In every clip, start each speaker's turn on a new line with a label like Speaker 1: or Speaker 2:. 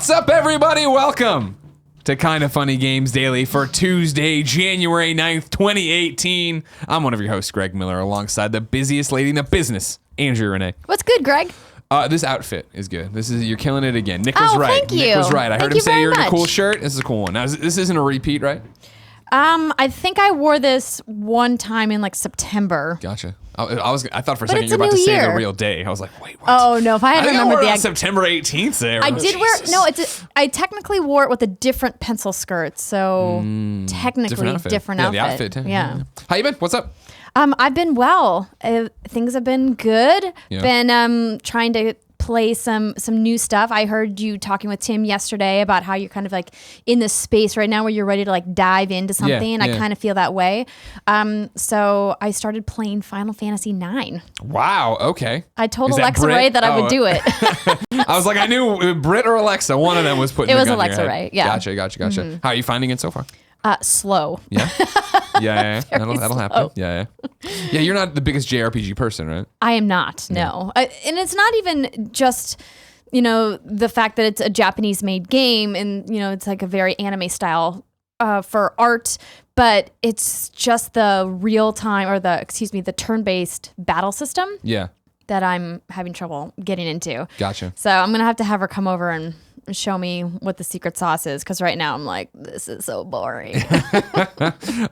Speaker 1: What's up, everybody? Welcome to Kinda Funny Games Daily for Tuesday, January 9th, 2018. I'm one of your hosts, Greg Miller, alongside the busiest lady in the business, Andrea Renee.
Speaker 2: What's good, Greg?
Speaker 1: This outfit is good. You're killing it again. Nick was right.
Speaker 2: Thank you.
Speaker 1: Nick was right. I heard him say you're in a cool
Speaker 2: much.
Speaker 1: shirt. This is a cool one. Now, this isn't a repeat, right?
Speaker 2: I think I wore this one time in like September.
Speaker 1: Gotcha. I thought for a
Speaker 2: But
Speaker 1: second
Speaker 2: it's
Speaker 1: you were
Speaker 2: a
Speaker 1: about to
Speaker 2: new
Speaker 1: say the
Speaker 2: year.
Speaker 1: real day. I was like, wait, what?
Speaker 2: Oh no! If I had
Speaker 1: I think I
Speaker 2: remembered
Speaker 1: wore it
Speaker 2: the
Speaker 1: on September 18th there.
Speaker 2: I
Speaker 1: Oh,
Speaker 2: did wear
Speaker 1: Jesus.
Speaker 2: I technically wore it with a different pencil skirt, so technically different outfit.
Speaker 1: Yeah, the outfit.
Speaker 2: Yeah.
Speaker 1: How you been? What's up?
Speaker 2: I've been well. Things have been good.
Speaker 1: Yeah.
Speaker 2: Been trying to play some new stuff. I heard you talking with Tim yesterday about how you're kind of like in this space right now where you're ready to like dive into something, and I kind of feel that way. So I started playing Final Fantasy IX.
Speaker 1: Wow. Okay.
Speaker 2: I told
Speaker 1: Is that
Speaker 2: Alexa
Speaker 1: Brit?
Speaker 2: Ray that I would do it.
Speaker 1: I was like, I knew Brit or Alexa. One of them was putting.
Speaker 2: It was
Speaker 1: the gun in your
Speaker 2: Alexa
Speaker 1: head.
Speaker 2: Ray, yeah.
Speaker 1: Gotcha. Mm-hmm. How are you finding it so far?
Speaker 2: Slow.
Speaker 1: Yeah. Yeah. That'll happen.
Speaker 2: slow.
Speaker 1: Yeah. Yeah. You're not the biggest JRPG person, right?
Speaker 2: I am not, no. And it's not even just, the fact that it's a Japanese-made game and, it's like a very anime style for art, but it's just the real-time, or the turn-based battle system
Speaker 1: Yeah.
Speaker 2: that I'm having trouble getting into.
Speaker 1: Gotcha.
Speaker 2: So I'm going to have her come over and show me what the secret sauce is, because right now I'm like, this is so boring.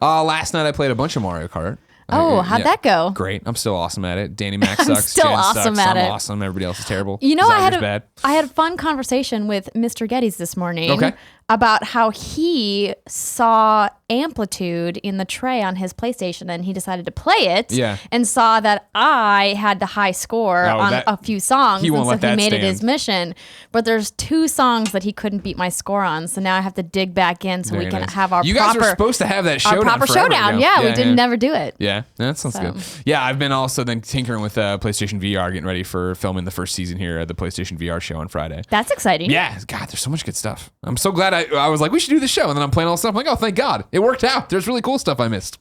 Speaker 1: Last night I played a bunch of Mario Kart.
Speaker 2: How'd that go?
Speaker 1: Great. I'm still awesome at it. Danny Mac sucks.
Speaker 2: still
Speaker 1: Jen
Speaker 2: awesome
Speaker 1: sucks.
Speaker 2: at
Speaker 1: I'm
Speaker 2: it.
Speaker 1: awesome. Everybody else is terrible.
Speaker 2: I had a fun conversation with Mr. Gettys this morning about how he saw amplitude in the tray on his PlayStation, and he decided to play it.
Speaker 1: Yeah.
Speaker 2: And saw that I had the high score on a few songs,
Speaker 1: he won't let
Speaker 2: he
Speaker 1: that
Speaker 2: made it
Speaker 1: stand.
Speaker 2: his mission. But there's 2 songs that he couldn't beat my score on, so now I have to dig back in so
Speaker 1: Very
Speaker 2: we can
Speaker 1: nice.
Speaker 2: have our
Speaker 1: You
Speaker 2: proper.
Speaker 1: guys were supposed to have that showdown.
Speaker 2: Our proper
Speaker 1: forever
Speaker 2: showdown.
Speaker 1: ago.
Speaker 2: Yeah, we didn't never do it.
Speaker 1: Yeah, that sounds good. Yeah, I've been also then tinkering with PlayStation VR, getting ready for filming the first season here at the PlayStation VR show on Friday.
Speaker 2: That's exciting.
Speaker 1: Yeah, God, there's so much good stuff. I'm so glad I was like, we should do this show, and then I'm playing all this stuff. I'm like, oh, thank God, it worked out. There's really cool stuff I missed.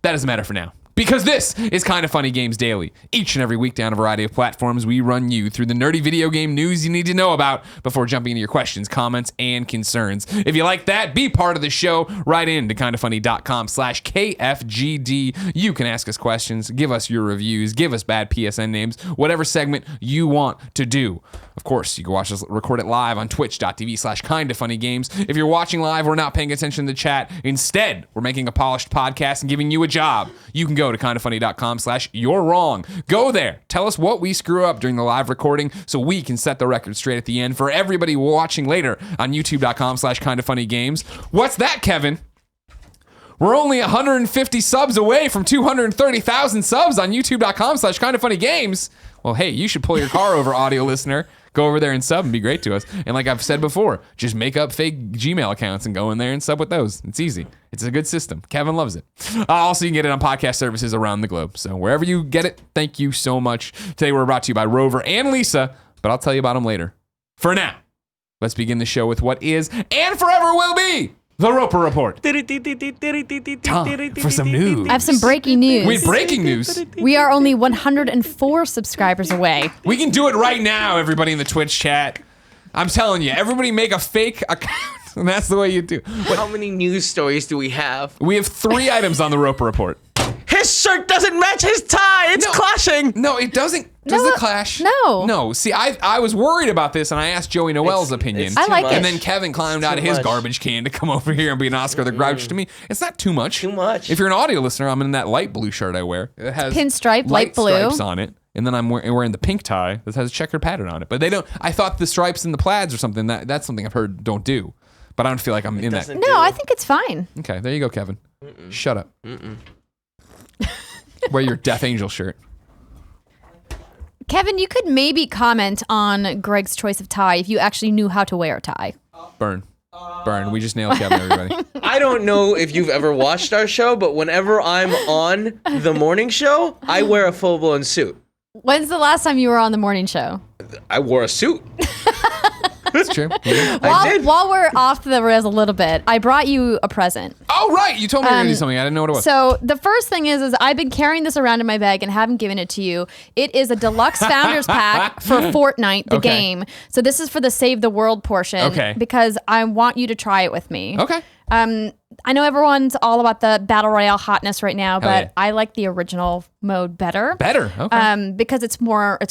Speaker 1: That doesn't matter for now, because this is Kinda Funny Games Daily. Each and every week down a variety of platforms, we run you through the nerdy video game news you need to know about before jumping into your questions, comments, and concerns. If you like that, be part of the show. Write in to kindafunny.com/KFGD. You can ask us questions, give us your reviews, give us bad PSN names, whatever segment you want to do. Of course, you can watch us record it live on twitch.tv/kindafunnygames. If you're watching live, we're not paying attention to the chat. Instead, we're making a polished podcast and giving you a job. You can go to kindafunny.com/you're wrong. Go there. Tell us what we screw up during the live recording so we can set the record straight at the end for everybody watching later on youtube.com/kindafunnygames. What's that, Kevin? We're only 150 subs away from 230,000 subs on youtube.com/kindafunnygames. Well, hey, you should pull your car over, audio listener. Go over there and sub and be great to us. And like I've said before, just make up fake Gmail accounts and go in there and sub with those. It's easy. It's a good system. Kevin loves it. Also, you can get it on podcast services around the globe. So wherever you get it, thank you so much. Today we're brought to you by Rover and Lisa, but I'll tell you about them later. For now, let's begin the show with what is and forever will be the Roper Report. Time for some news.
Speaker 2: I have some breaking news.
Speaker 1: We have breaking news.
Speaker 2: We are only 104 subscribers away.
Speaker 1: We can do it right now, everybody in the Twitch chat. I'm telling you, everybody make a fake account, and that's the way you do.
Speaker 3: How many news stories do we have?
Speaker 1: We have 3 items on the Roper Report.
Speaker 3: His shirt doesn't match his tie. It's clashing.
Speaker 1: No, it doesn't. Does it clash?
Speaker 2: No.
Speaker 1: No. See, I was worried about this, and I asked Joey Noel's opinion.
Speaker 2: I like it.
Speaker 1: And then Kevin climbed out of his garbage can to come over here and be an Oscar the Grouch to me. It's not too much.
Speaker 3: Too much.
Speaker 1: If you're an audio listener, I'm in that light blue shirt I wear. It has
Speaker 2: Pinstripe, light blue.
Speaker 1: stripes on it. And then I'm wearing the pink tie that has a checkered pattern on it. But they don't. I thought the stripes and the plaids or something. That's something I've heard don't do. But I don't feel like I'm in that.
Speaker 2: No, I think it's fine.
Speaker 1: Okay, there you go, Kevin. Shut up. Wear your Death Angel shirt.
Speaker 2: Kevin, you could maybe comment on Greg's choice of tie if you actually knew how to wear a tie.
Speaker 1: Burn. We just nailed Kevin, everybody.
Speaker 3: I don't know if you've ever watched our show, but whenever I'm on the morning show, I wear a full-blown suit.
Speaker 2: When's the last time you were on the morning show?
Speaker 3: I wore a suit.
Speaker 1: That's true.
Speaker 2: While we're off the rails a little bit, I brought you a present.
Speaker 1: Oh, right. You told me you were going to do something. I didn't know what it was.
Speaker 2: So the first thing is I've been carrying this around in my bag and haven't given it to you. It is a deluxe founders pack for Fortnite, the game. So this is for the Save the World portion.
Speaker 1: Okay.
Speaker 2: Because I want you to try it with me.
Speaker 1: Okay.
Speaker 2: I know everyone's all about the Battle Royale hotness right now, but
Speaker 1: yeah.
Speaker 2: I like the original mode better.
Speaker 1: Okay.
Speaker 2: Because it's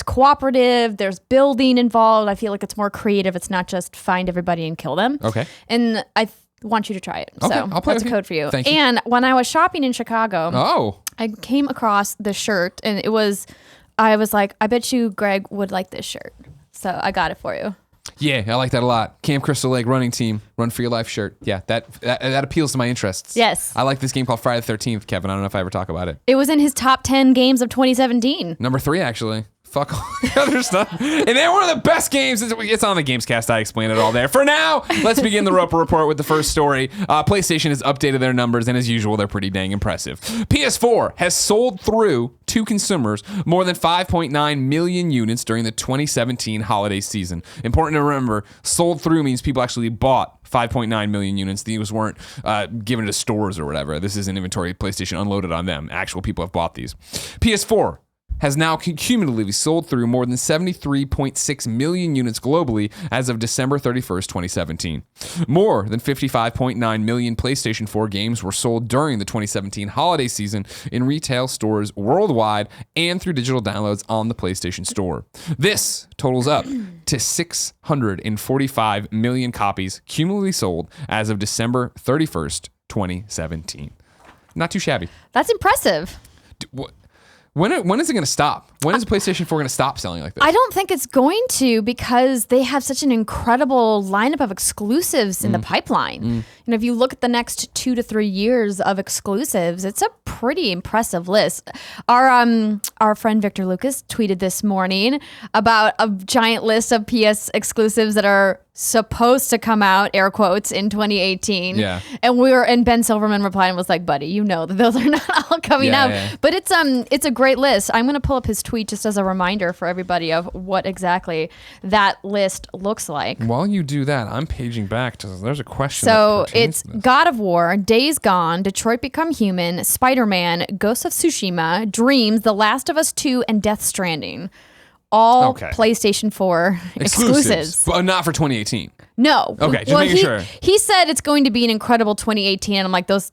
Speaker 2: cooperative, there's building involved. I feel like it's more creative. It's not just find everybody and kill them.
Speaker 1: Okay.
Speaker 2: And I want you to try it.
Speaker 1: Okay,
Speaker 2: So
Speaker 1: I'll play
Speaker 2: that's a
Speaker 1: with you.
Speaker 2: code for you.
Speaker 1: Thank you.
Speaker 2: And when I was shopping in Chicago, I came across the shirt and I was like, I bet you Greg would like this shirt. So I got it for you.
Speaker 1: Yeah, I like that a lot. Camp Crystal Lake running team, run for your life shirt. Yeah, that appeals to my interests.
Speaker 2: Yes.
Speaker 1: I like this game called Friday the 13th, Kevin. I don't know if I ever talk about it.
Speaker 2: It was in his top 10 games of 2017.
Speaker 1: Number 3, actually. Fuck all the other stuff. And they're one of the best games. It's on the Gamescast. I explained it all there. For now, let's begin the Roper Report with the first story. PlayStation has updated their numbers, and as usual, they're pretty dang impressive. PS4 has sold through to consumers more than 5.9 million units during the 2017 holiday season. Important to remember, sold through means people actually bought 5.9 million units. These weren't given to stores or whatever. This is an inventory PlayStation unloaded on them. Actual people have bought these. PS4 has now cumulatively sold through more than 73.6 million units globally as of December 31st, 2017. More than 55.9 million PlayStation 4 games were sold during the 2017 holiday season in retail stores worldwide and through digital downloads on the PlayStation Store. This totals up to 645 million copies cumulatively sold as of December 31st, 2017. Not too shabby.
Speaker 2: That's impressive.
Speaker 1: When is it going to stop? When is PlayStation 4 going to stop selling like this?
Speaker 2: I don't think it's going to because they have such an incredible lineup of exclusives in the pipeline. You know, if you look at the next 2 to 3 years of exclusives, it's a pretty impressive list. Our friend Victor Lucas tweeted this morning about a giant list of PS exclusives that are supposed to come out, air quotes, in 2018.
Speaker 1: Yeah.
Speaker 2: And Ben Silverman replied and was like, buddy, you know that those are not all coming out. Yeah. But it's a great list. I'm going to pull up his tweet just as a reminder for everybody of what exactly that list looks like.
Speaker 1: While you do that, I'm paging back to there's a question.
Speaker 2: So it's God of War, Days Gone, Detroit Become Human, Spider-Man, Ghost of Tsushima, Dreams, The Last of Us 2, and Death Stranding. All PlayStation 4 exclusives.
Speaker 1: But not for 2018.
Speaker 2: No.
Speaker 1: Okay, just making sure.
Speaker 2: He said it's going to be an incredible 2018, and I'm like, those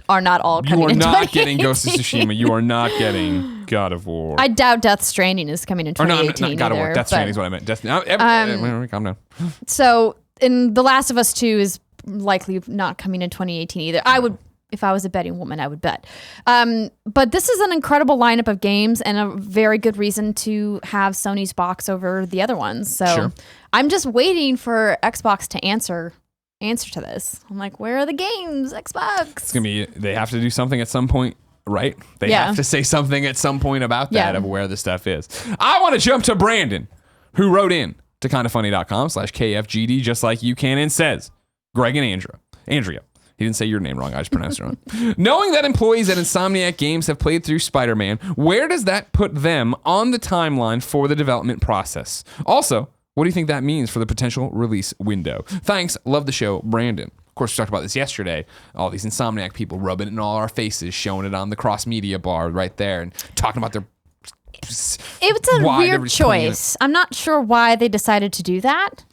Speaker 2: are not all coming in 2018.
Speaker 1: You are not getting Ghost of Tsushima. You are not getting God of War.
Speaker 2: I doubt Death Stranding is coming in 2018
Speaker 1: not God of War. Death Stranding is what I meant. Calm down.
Speaker 2: So, The Last of Us 2 is likely not coming in 2018 either. I would... If I was a betting woman, I would bet. But this is an incredible lineup of games and a very good reason to have Sony's box over the other ones. So I'm just waiting for Xbox to answer to this. I'm like, where are the games, Xbox?
Speaker 1: It's gonna be. They have to do something at some point, right? They have to say something at some point about that of where the stuff is. I want to jump to Brandon, who wrote in to kindafunny.com/KFGD just like you can and says, Greg and Andrea. He didn't say your name wrong. I just pronounced it wrong. Knowing that employees at Insomniac Games have played through Spider-Man, where does that put them on the timeline for the development process? Also, what do you think that means for the potential release window? Thanks. Love the show, Brandon. Of course, we talked about this yesterday. All these Insomniac people rubbing it in all our faces, showing it on the cross-media bar right there and talking about their...
Speaker 2: It's a weird choice. I'm not sure why they decided to do that.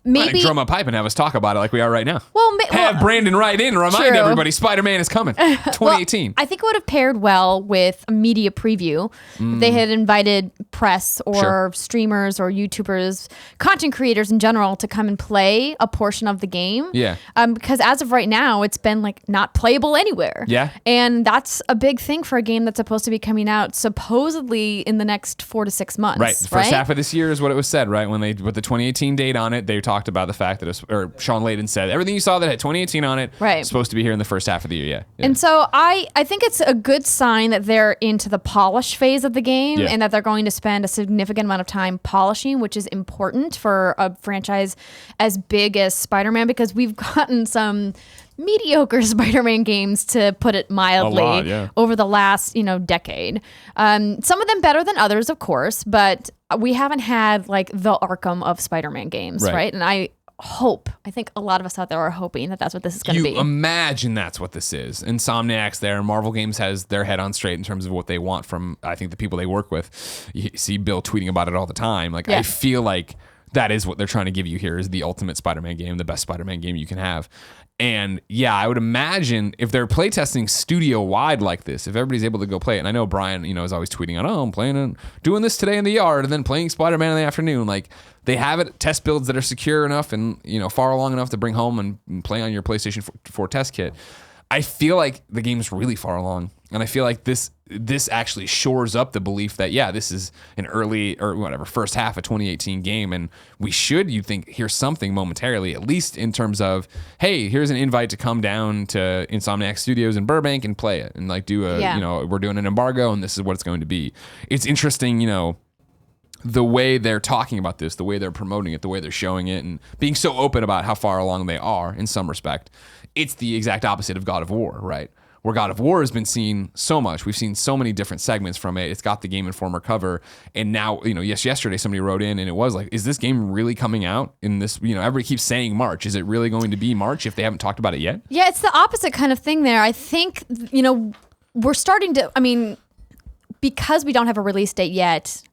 Speaker 2: Maybe
Speaker 1: drum a pipe and have us talk about it like we are right now.
Speaker 2: Well,
Speaker 1: have Brandon write in and remind everybody Spider-Man is coming 2018.
Speaker 2: I think it would have paired well with a media preview. If they had invited press or streamers or YouTubers, content creators in general, to come and play a portion of the game.
Speaker 1: Yeah.
Speaker 2: Because as of right now, it's been like not playable anywhere.
Speaker 1: Yeah.
Speaker 2: And that's a big thing for a game that's supposed to be coming out supposedly in the next 4 to 6 months.
Speaker 1: Right. The first half of this year is what it was said, right? When they put the 2018 date on it, they talked about the fact that Sean Layden said everything you saw that had 2018 on it is supposed to be here in the first half of the year. Yeah.
Speaker 2: And so I think it's a good sign that they're into the polish phase of the game and that they're going to spend a significant amount of time polishing, which is important for a franchise as big as Spider-Man, because we've gotten some mediocre Spider-Man games, to put it mildly, over the last decade. Some of them better than others, of course, but we haven't had like the Arkham of Spider-Man games, right? And I think a lot of us out there are hoping that that's what this is going to be.
Speaker 1: You imagine that's what this is. Insomniac's there. Marvel Games has their head on straight in terms of what they want from, I think, the people they work with. You see Bill tweeting about it all the time. Like, I feel like that is what they're trying to give you here, is the ultimate Spider-Man game, the best Spider-Man game you can have. And yeah, I would imagine if they're playtesting studio-wide like this, if everybody's able to go play it, and I know Brian, is always tweeting out, I'm playing and doing this today in the yard, and then playing Spider-Man in the afternoon. Like, they have it, test builds that are secure enough and, far along enough to bring home and play on your PlayStation 4 test kit. I feel like the game's really far along. And I feel like this actually shores up the belief that, this is an early or whatever, first half of 2018 game. And we should, you'd think, hear something momentarily, at least in terms of, hey, here's an invite to come down to Insomniac Studios in Burbank and play it. And like do we're doing an embargo and this is what it's going to be. It's interesting, the way they're talking about this, the way they're promoting it, the way they're showing it, and being so open about how far along they are in some respect. It's the exact opposite of God of War, right? Where God of War has been seen so much. We've seen so many different segments from it. It's got the Game Informer cover. And now, yesterday somebody wrote in and it was like, is this game really coming out in this, everybody keeps saying March. Is it really going to be March if they haven't talked about it yet?
Speaker 2: Yeah, it's the opposite kind of thing there. I think, we're starting to, because we don't have a release date yet,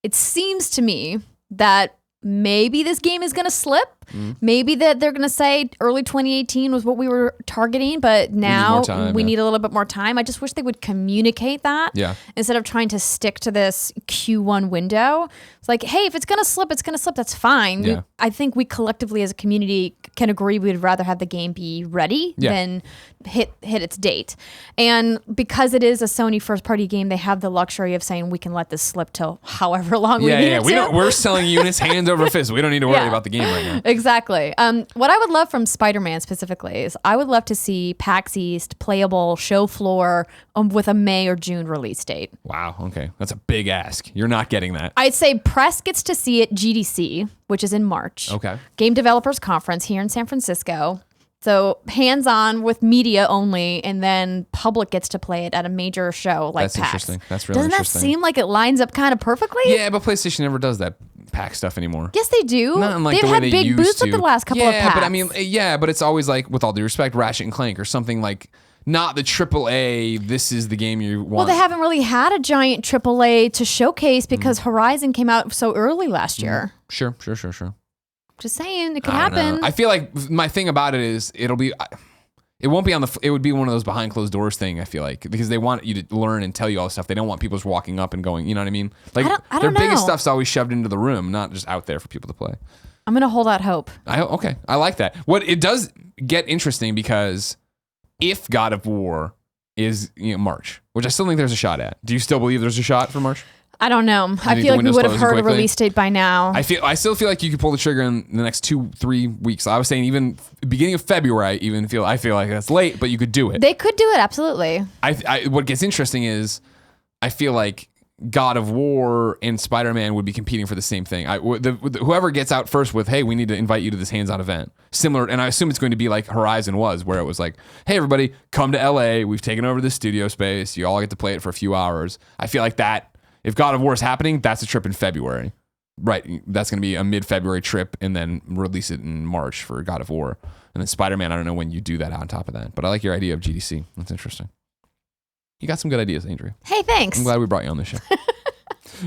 Speaker 2: it seems to me that maybe this game is going to slip. Maybe that they're going to say early 2018 was what we were targeting, but now we need a little bit more time. I just wish they would communicate that instead of trying to stick to this Q1 window. It's like, hey, if it's going to slip, it's going to slip. That's fine.
Speaker 1: Yeah.
Speaker 2: I think we collectively as a community can agree we'd rather have the game be ready than hit its date. And because it is a Sony first party game, they have the luxury of saying we can let this slip till however long we need it to.
Speaker 1: We're selling units hand over fist. We don't need to worry about the game right now.
Speaker 2: Exactly. What I would love from Spider-Man specifically is I would love to see PAX East playable show floor with a May or June release date.
Speaker 1: Wow. Okay. That's a big ask. You're not getting that.
Speaker 2: I'd say press gets to see it GDC, which is in March.
Speaker 1: Okay.
Speaker 2: Game Developers Conference here in San Francisco. So hands-on with media only, and then public gets to play it at a major show like PAX.
Speaker 1: That's interesting. That's really
Speaker 2: interesting. Doesn't that seem like it lines up kind of perfectly?
Speaker 1: Yeah, but PlayStation never does that PAX stuff anymore.
Speaker 2: Yes, they do.
Speaker 1: Not in, like,
Speaker 2: They've
Speaker 1: the way
Speaker 2: had
Speaker 1: they
Speaker 2: big
Speaker 1: used
Speaker 2: booths
Speaker 1: to.
Speaker 2: at the last couple of PAX.
Speaker 1: But it's always like, with all due respect, Ratchet and Clank or something like, not the AAA, this is the game you want.
Speaker 2: Well, they haven't really had a giant AAA to showcase because Horizon came out so early last year.
Speaker 1: Sure.
Speaker 2: Just saying, it could happen.
Speaker 1: I feel like my thing about it is it won't be it would be one of those behind closed doors thing, I feel like, because they want you to learn and tell you all this stuff. They don't want people just walking up and going, you know what I mean? Like,
Speaker 2: I
Speaker 1: their
Speaker 2: don't
Speaker 1: biggest
Speaker 2: know.
Speaker 1: stuff's always shoved into the room, not just out there for people to play.
Speaker 2: I'm going to hold out hope.
Speaker 1: Okay. I like that. What it does get interesting, because if God of War is March, which I still think there's a shot at. Do you still believe there's a shot for March?
Speaker 2: I don't know. I feel like we would have heard a release date by now.
Speaker 1: I still feel like you could pull the trigger in the next 2-3 weeks. I was saying even beginning of February. I feel like that's late, but you could do it.
Speaker 2: They could do it, absolutely.
Speaker 1: What gets interesting is I feel like God of War and Spider-Man would be competing for the same thing. Whoever gets out first with, hey, we need to invite you to this hands-on event. Similar, and I assume it's going to be like Horizon was, where it was like, hey, everybody, come to LA. We've taken over the studio space. You all get to play it for a few hours. I feel like that. If God of War is happening, that's a trip in February. Right. That's going to be a mid-February trip and then release it in March for God of War. And then Spider-Man, I don't know when you do that on top of that. But I like your idea of GDC. That's interesting. You got some good ideas, Andrea.
Speaker 2: Hey, thanks.
Speaker 1: I'm glad we brought you on this show.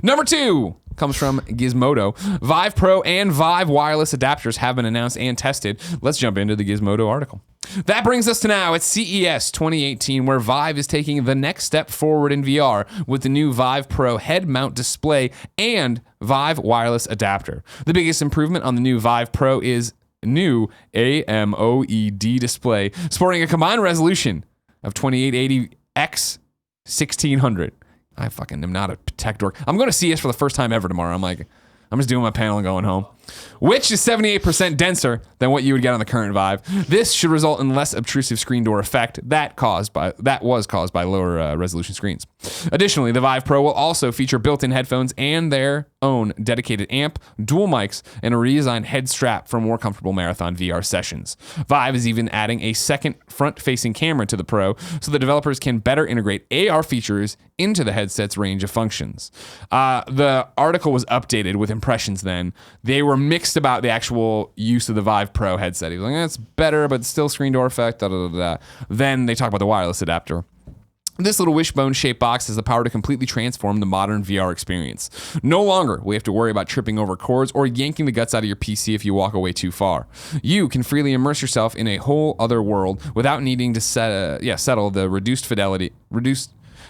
Speaker 1: Number 2 comes from Gizmodo. Vive Pro and Vive wireless adapters have been announced and tested. Let's jump into the Gizmodo article. That brings us to now at CES 2018, where Vive is taking the next step forward in VR with the new Vive Pro head mount display and Vive wireless adapter. The biggest improvement on the new Vive Pro is new AMOLED display, sporting a combined resolution of 2880x 1600. I fucking am not a tech dork. I'm going to CES for the first time ever tomorrow. I'm just doing my panel and going home. which is 78% denser than what you would get on the current Vive. This should result in less obtrusive screen door effect that was caused by lower resolution screens. Additionally, the Vive Pro will also feature built-in headphones and their own dedicated amp, dual mics, and a redesigned head strap for more comfortable marathon VR sessions. Vive is even adding a second front-facing camera to the Pro so that developers can better integrate AR features into the headset's range of functions. The article was updated with impressions then. They were mixed about the actual use of the Vive Pro headset. He was like, it's better, but still screen door effect, da, da, da, da. Then they talk about the wireless adapter. This little wishbone-shaped box has the power to completely transform the modern VR experience. No longer will you have to worry about tripping over cords or yanking the guts out of your PC if you walk away too far. You can freely immerse yourself in a whole other world without needing to settle the reduced fidelity.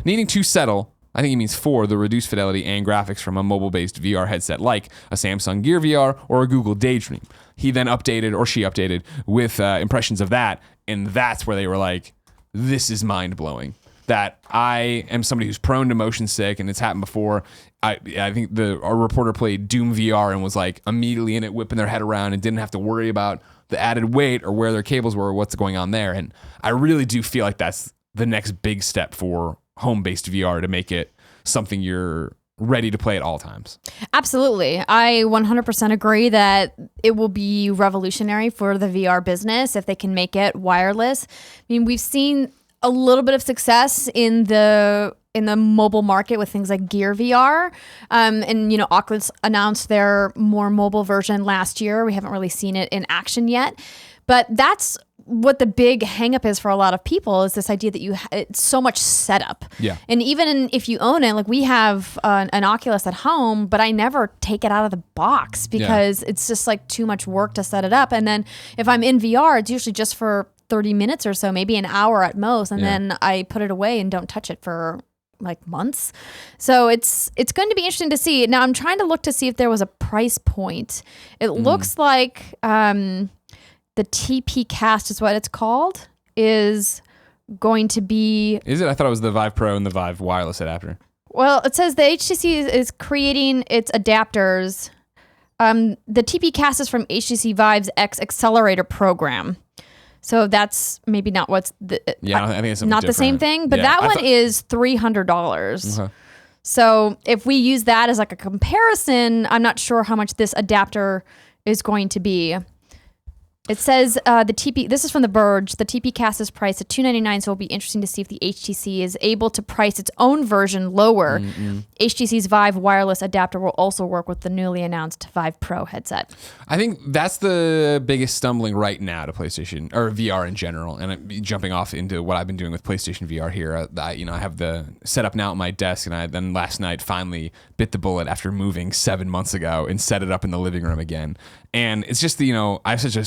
Speaker 1: Needing to settle, I think he means for the reduced fidelity and graphics from a mobile-based VR headset like a Samsung Gear VR or a Google Daydream. He then updated, or she updated, with impressions of that, and that's where they were like, this is mind-blowing. That I am somebody who's prone to motion sick, and it's happened before. I think our reporter played Doom VR and was like immediately in it, whipping their head around and didn't have to worry about the added weight or where their cables were or what's going on there. And I really do feel like that's the next big step for home-based VR to make it something you're ready to play at all times.
Speaker 2: Absolutely. I 100% agree that it will be revolutionary for the VR business if they can make it wireless. I mean, we've seen a little bit of success in the mobile market with things like Gear VR. And, Oculus announced their more mobile version last year. We haven't really seen it in action yet. But that's what the big hang-up is for a lot of people, is this idea that it's so much setup.
Speaker 1: Yeah.
Speaker 2: And even if you own it, like we have an Oculus at home, but I never take it out of the box because it's just like too much work to set it up. And then if I'm in VR, it's usually just for 30 minutes or so, maybe an hour at most. And then I put it away and don't touch it for like months. So it's going to be interesting to see. Now I'm trying to look to see if there was a price point. It looks like the TP Cast is what it's called, is going to be...
Speaker 1: Is it? I thought it was the Vive Pro and the Vive wireless adapter.
Speaker 2: Well, it says the HTC is creating its adapters. The TP Cast is from HTC Vive's X Accelerator program. So that's maybe not what's the...
Speaker 1: I think it's something
Speaker 2: not
Speaker 1: different.
Speaker 2: the same thing, but that one is $300. Okay. So if we use that as like a comparison, I'm not sure how much this adapter is going to be. It says the TP, this is from The Verge, the TP Cast is priced at $299, so it'll be interesting to see if the HTC is able to price its own version lower. HTC's Vive wireless adapter will also work with the newly announced Vive Pro headset.
Speaker 1: I think that's the biggest stumbling right now to PlayStation, or VR in general, and I'm jumping off into what I've been doing with PlayStation VR here. I have the setup now at my desk, and I then last night finally bit the bullet after moving 7 months ago and set it up in the living room again. And it's just, I have such a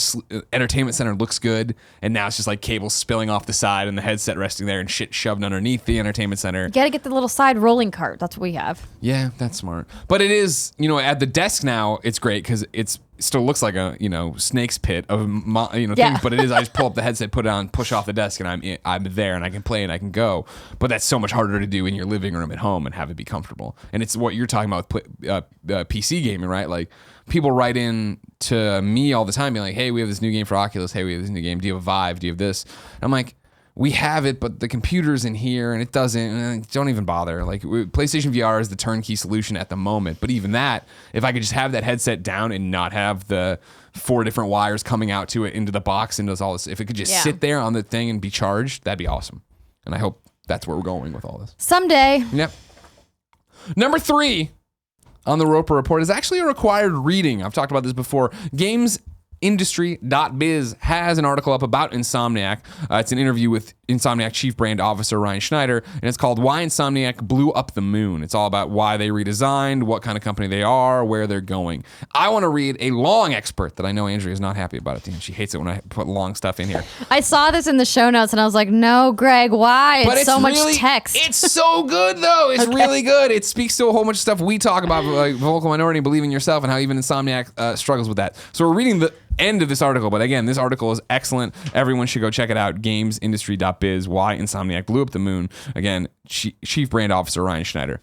Speaker 1: entertainment center, looks good, and now it's just like cables spilling off the side and the headset resting there and shit shoved underneath the entertainment center.
Speaker 2: You gotta get the little side rolling cart. That's what we have.
Speaker 1: Yeah, that's smart. But it is, at the desk now, it's great because it still looks like a, snake's pit of, things. But it is, I just pull up the headset, put it on, push off the desk, and I'm there and I can play and I can go. But that's so much harder to do in your living room at home and have it be comfortable. And it's what you're talking about with PC gaming, right? Like, people write in to me all the time being like, hey, we have this new game for Oculus. Hey, we have this new game. Do you have a Vive? Do you have this? And I'm like, we have it, but the computer's in here and it doesn't. Don't even bother. Like, PlayStation VR is the turnkey solution at the moment. But even that, if I could just have that headset down and not have the 4 different wires coming out to it into the box and does all this, if it could just sit there on the thing and be charged, that'd be awesome. And I hope that's where we're going with all this.
Speaker 2: Someday.
Speaker 1: Yep. Number 3 on the Roper Report is actually a required reading. I've talked about this before. Gamesindustry.biz has an article up about Insomniac. It's an interview with Insomniac Chief Brand Officer Ryan Schneider, and it's called Why Insomniac Blew Up the Moon. It's all about why they redesigned, what kind of company they are, where they're going. I want to read a long expert that I know Andrea is not happy about it. She hates it when I put long stuff in here.
Speaker 2: I saw this in the show notes, and I was like, no, Greg, why?
Speaker 1: But
Speaker 2: it's so much text.
Speaker 1: It's so good, though. It's really good. It speaks to a whole bunch of stuff we talk about, like vocal minority, believe in yourself, and how even Insomniac struggles with that. So we're reading the end of this article, but again, this article is excellent. Everyone should go check it out. Gamesindustry.biz, why Insomniac blew up the moon. Again, Chief Brand Officer Ryan Schneider.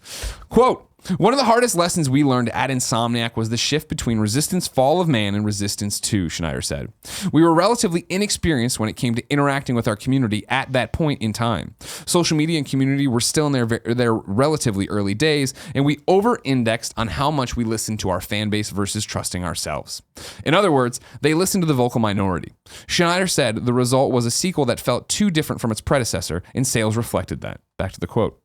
Speaker 1: Quote, One of the hardest lessons we learned at Insomniac was the shift between Resistance Fall of Man and Resistance 2, Schneider said. We were relatively inexperienced when it came to interacting with our community at that point in time. Social media and community were still in their relatively early days, and we over-indexed on how much we listened to our fan base versus trusting ourselves. In other words, they listened to the vocal minority. Schneider said the result was a sequel that felt too different from its predecessor, and sales reflected that. Back to the quote.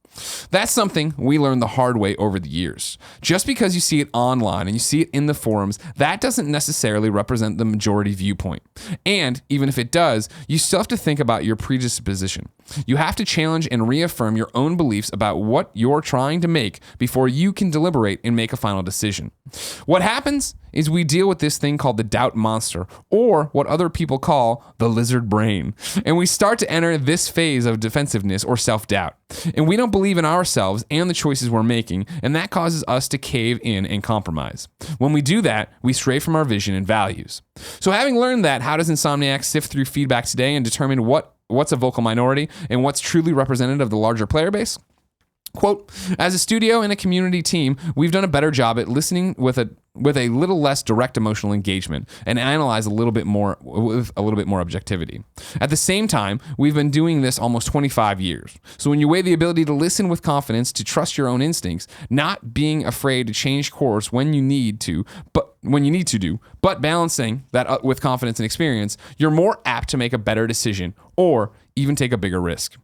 Speaker 1: That's something we learned the hard way over the years. Just because you see it online and you see it in the forums, that doesn't necessarily represent the majority viewpoint. And even if it does, you still have to think about your predisposition. You have to challenge and reaffirm your own beliefs about what you're trying to make before you can deliberate and make a final decision. What happens is we deal with this thing called the doubt monster, or what other people call the lizard brain. And we start to enter this phase of defensiveness or self-doubt. And we don't believe in ourselves and the choices we're making, and that causes us to cave in and compromise. When we do that, we stray from our vision and values. So having learned that, how does Insomniac sift through feedback today and determine what's a vocal minority and what's truly representative of the larger player base? Quote, as a studio and a community team, we've done a better job at listening with a little less direct emotional engagement and analyze a little bit more with a little bit more objectivity. At the same time, we've been doing this almost 25 years. So when you weigh the ability to listen with confidence, to trust your own instincts, not being afraid to change course when you need to, but balancing that with confidence and experience, you're more apt to make a better decision or even take a bigger risk.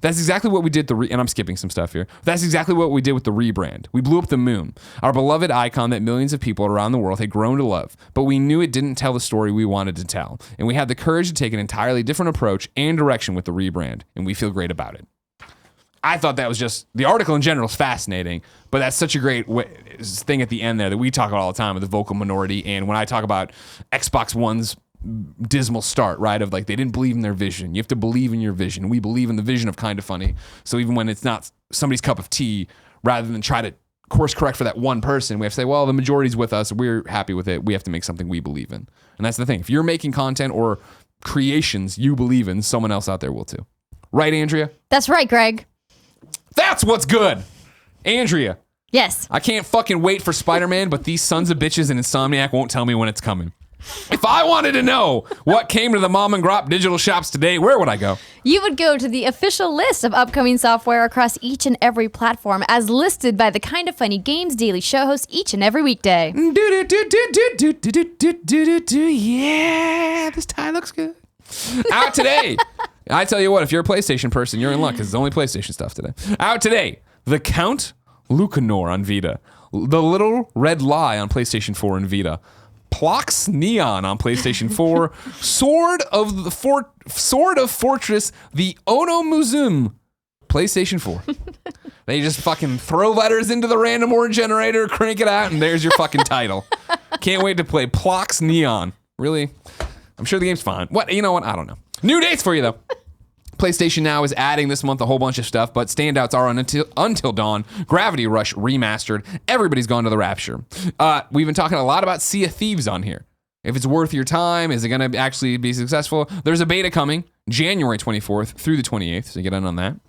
Speaker 1: That's exactly what we did and I'm skipping some stuff here. That's exactly what we did with the rebrand. We blew up the moon, our beloved icon that millions of people around the world had grown to love, but we knew it didn't tell the story we wanted to tell, and we had the courage to take an entirely different approach and direction with the rebrand, and we feel great about it. I thought that was just, the article in general is fascinating, but that's such a great thing at the end there that we talk about all the time with the vocal minority, and when I talk about Xbox One's dismal start, right? Of like, they didn't believe in their vision. You have to believe in your vision. We believe in the vision of Kinda Funny. So even when it's not somebody's cup of tea, rather than try to course correct for that one person, we have to say, well, the majority's with us. We're happy with it. We have to make something we believe in. And that's the thing. If you're making content or creations you believe in, someone else out there will too. Right, Andrea?
Speaker 2: That's right, Greg.
Speaker 1: That's what's good. Andrea.
Speaker 2: Yes.
Speaker 1: I can't fucking wait for Spider-Man, but these sons of bitches in Insomniac won't tell me when it's coming. If I wanted to know what came to the mom and grop digital shops today, where would I go?
Speaker 2: You would go to the official list of upcoming software across each and every platform as listed by the Kinda Funny Games Daily Show host each and every weekday.
Speaker 1: Yeah, this tie looks good. Out today. I tell you what, if you're a PlayStation person, you're in luck because it's only PlayStation stuff today. Out today, The Count Lucanor on Vita. The Little Red Lie on PlayStation 4 and Vita. Plox Neon on PlayStation 4, Sword of Fortress, the Onomuzum, PlayStation 4. They just fucking throw letters into the random word generator, crank it out, and there's your fucking title. Can't wait to play Plox Neon. Really? I'm sure the game's fine. What? You know what? I don't know. New dates for you, though. PlayStation Now is adding this month a whole bunch of stuff, but standouts are Until Dawn, Gravity Rush Remastered, Everybody's Gone to the Rapture. We've been talking a lot about Sea of Thieves on here. If it's worth your time, is it going to actually be successful? There's a beta coming January 24th through the 28th, so get in on that.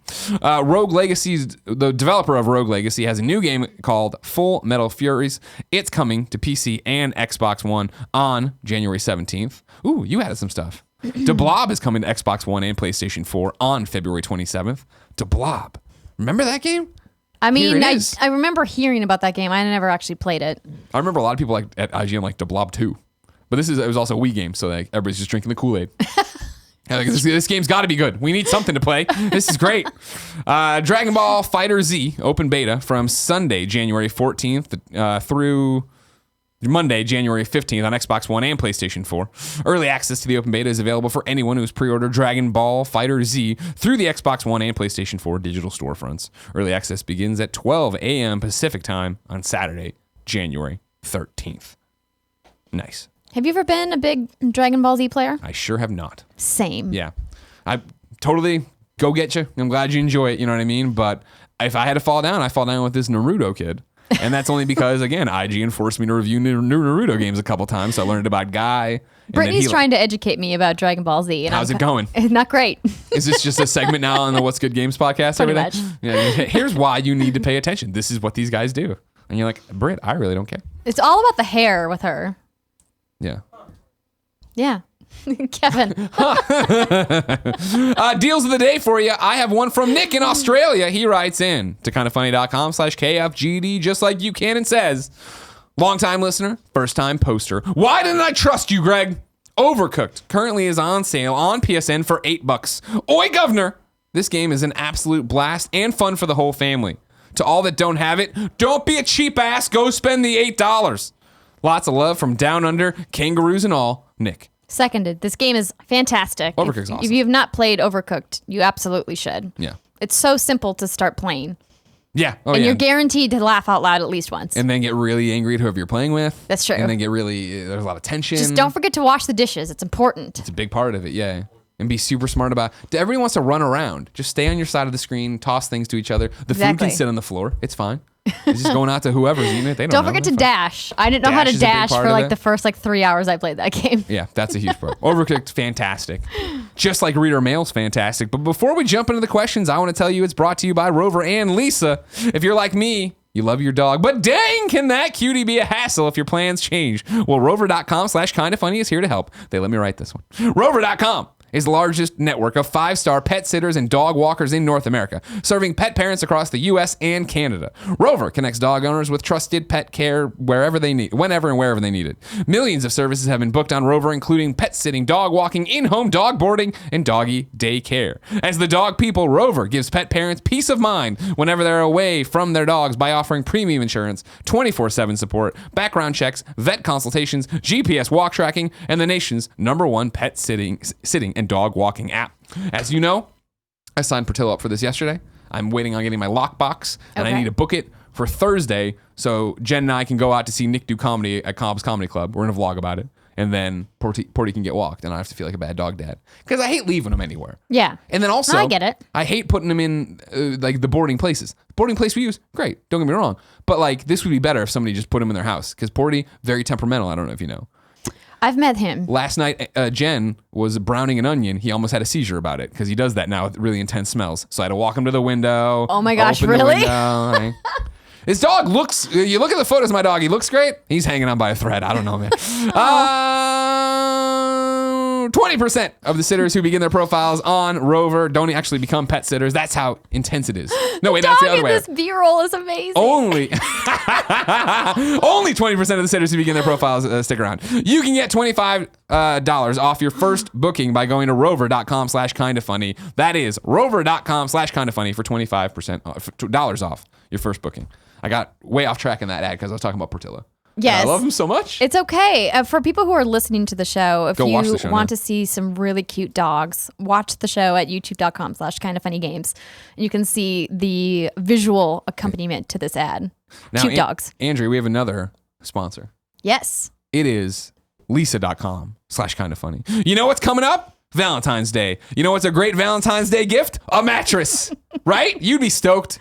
Speaker 1: Rogue Legacy's, the developer of Rogue Legacy, has a new game called Full Metal Furies. It's coming to PC and Xbox One on January 17th. Ooh, you added some stuff. DeBlob is coming to Xbox One and PlayStation 4 on February 27th. DeBlob. Remember that game?
Speaker 2: I mean, I remember hearing about that game. I never actually played it.
Speaker 1: I remember a lot of people at IGN like DeBlob 2. But it was also a Wii game, so like everybody's just drinking the Kool-Aid. Like, this game's got to be good. We need something to play. This is great. Dragon Ball Fighter Z open beta from Sunday, January 14th through Monday, January 15th on Xbox One and PlayStation 4. Early access to the open beta is available for anyone who's pre-ordered Dragon Ball Fighter Z through the Xbox One and PlayStation 4 digital storefronts. Early access begins at 12 a.m. Pacific time on Saturday, January 13th. Nice.
Speaker 2: Have you ever been a big Dragon Ball Z player?
Speaker 1: I sure have not.
Speaker 2: Same.
Speaker 1: Yeah. I totally go get you. I'm glad you enjoy it, you know what I mean? But if I had to fall down, I fall down with this Naruto kid. And that's only because, again, IGN forced me to review new Naruto games a couple times, so I learned about Guy.
Speaker 2: Brittany's trying to educate me about Dragon Ball Z. And
Speaker 1: How's it going?
Speaker 2: Not great.
Speaker 1: Is this just a segment now on the What's Good Games podcast?
Speaker 2: Pretty
Speaker 1: every day?
Speaker 2: much.
Speaker 1: Yeah, here's why you need to pay attention. This is what these guys do. And you're like, Britt, I really don't care.
Speaker 2: It's all about the hair with her.
Speaker 1: Yeah.
Speaker 2: Yeah. Kevin.
Speaker 1: Deals of the day for you. I have one from Nick in Australia. He writes in to kindafunny.com/KFGD, just like you can, and says, long-time listener, first-time poster. Why didn't I trust you, Greg? Overcooked currently is on sale on PSN for $8. Oi, governor! This game is an absolute blast and fun for the whole family. To all that don't have it, don't be a cheap ass. Go spend the $8. Lots of love from down under, kangaroos and all. Nick.
Speaker 2: Seconded. This game is fantastic.
Speaker 1: Overcooked's awesome.
Speaker 2: If you have not played Overcooked, you absolutely should.
Speaker 1: Yeah.
Speaker 2: It's so simple to start playing.
Speaker 1: Yeah. Oh,
Speaker 2: and
Speaker 1: yeah.
Speaker 2: you're guaranteed to laugh out loud at least once.
Speaker 1: And then get really angry at whoever you're playing with.
Speaker 2: That's true.
Speaker 1: And then get really, there's a lot of tension.
Speaker 2: Just don't forget to wash the dishes. It's important.
Speaker 1: It's a big part of it, yeah. And be super smart about it. Everyone wants to run around. Just stay on your side of the screen, toss things to each other. The food
Speaker 2: Exactly.
Speaker 1: can sit on the floor. It's fine. It's just going out to whoever's eating it. They
Speaker 2: Don't
Speaker 1: know.
Speaker 2: forget to
Speaker 1: They're fine.
Speaker 2: dash. I didn't know how
Speaker 1: Dash
Speaker 2: to
Speaker 1: is a big
Speaker 2: dash
Speaker 1: part
Speaker 2: for
Speaker 1: of
Speaker 2: like
Speaker 1: it.
Speaker 2: the first 3 hours I played that game.
Speaker 1: Yeah, that's a huge pro. Overcooked, fantastic. Just like reader mail's fantastic. But before we jump into the questions, I want to tell you it's brought to you by Rover and Lisa. If you're like me, you love your dog, but dang, can that cutie be a hassle if your plans change? Well, rover.com/kindafunny is here to help. They let me write this one. Rover.com is the largest network of 5-star pet sitters and dog walkers in North America, serving pet parents across the U.S. and Canada. Rover connects dog owners with trusted pet care wherever they need, whenever and wherever they need it. Millions of services have been booked on Rover, including pet sitting, dog walking, in-home dog boarding, and doggy day care. As the dog people, Rover gives pet parents peace of mind whenever they're away from their dogs by offering premium insurance, 24/7 support, background checks, vet consultations, GPS walk tracking, and the nation's #1 pet sitting and dog walking app. As you know, I signed Portillo up for this yesterday. I'm waiting on getting my lockbox, and I
Speaker 2: Okay.
Speaker 1: need to book it for Thursday so Jen and I can go out to see Nick do comedy at Cobb's Comedy Club. We're going to vlog about it. And then Porty can get walked, and I don't have to feel like a bad dog dad. Because I hate leaving him anywhere.
Speaker 2: Yeah.
Speaker 1: And then also,
Speaker 2: No, I get it.
Speaker 1: I hate putting them in like the boarding places. Boarding place we use, great. Don't get me wrong. But like this would be better if somebody just put him in their house. Because Porty, very temperamental. I don't know if you know.
Speaker 2: I've met him.
Speaker 1: Last night, Jen was browning an onion. He almost had a seizure about it because he does that now with really intense smells. So I had to walk him to the window.
Speaker 2: Oh my gosh,
Speaker 1: open the
Speaker 2: really?
Speaker 1: window. His dog looks, you look at the photos of my dog, he looks great. He's hanging on by a thread. I don't know, man. 20% of the sitters who begin their profiles on Rover don't actually become pet sitters. That's how intense it is. No, wait, that's the
Speaker 2: Dog
Speaker 1: other
Speaker 2: in
Speaker 1: way.
Speaker 2: this B-roll is amazing.
Speaker 1: Only 20% of the sitters who begin their profiles stick around. You can get $25 off your first booking by going to rover.com/kindafunny. That is rover.com/kindafunny for $25 off your first booking. I got way off track in that ad because I was talking about Portillo.
Speaker 2: Yes.
Speaker 1: And I love him so much.
Speaker 2: It's okay. For people who are listening to the show, if
Speaker 1: Go watch
Speaker 2: you
Speaker 1: the show
Speaker 2: want
Speaker 1: now.
Speaker 2: to see some really cute dogs, watch the show at youtube.com/kindafunnygames. And you can see the visual accompaniment to this ad.
Speaker 1: Now,
Speaker 2: Cute dogs.
Speaker 1: Andrew, we have another sponsor.
Speaker 2: Yes.
Speaker 1: It is lisa.com/kindafunny. You know what's coming up? Valentine's Day. You know what's a great Valentine's Day gift? A mattress, right? You'd be stoked.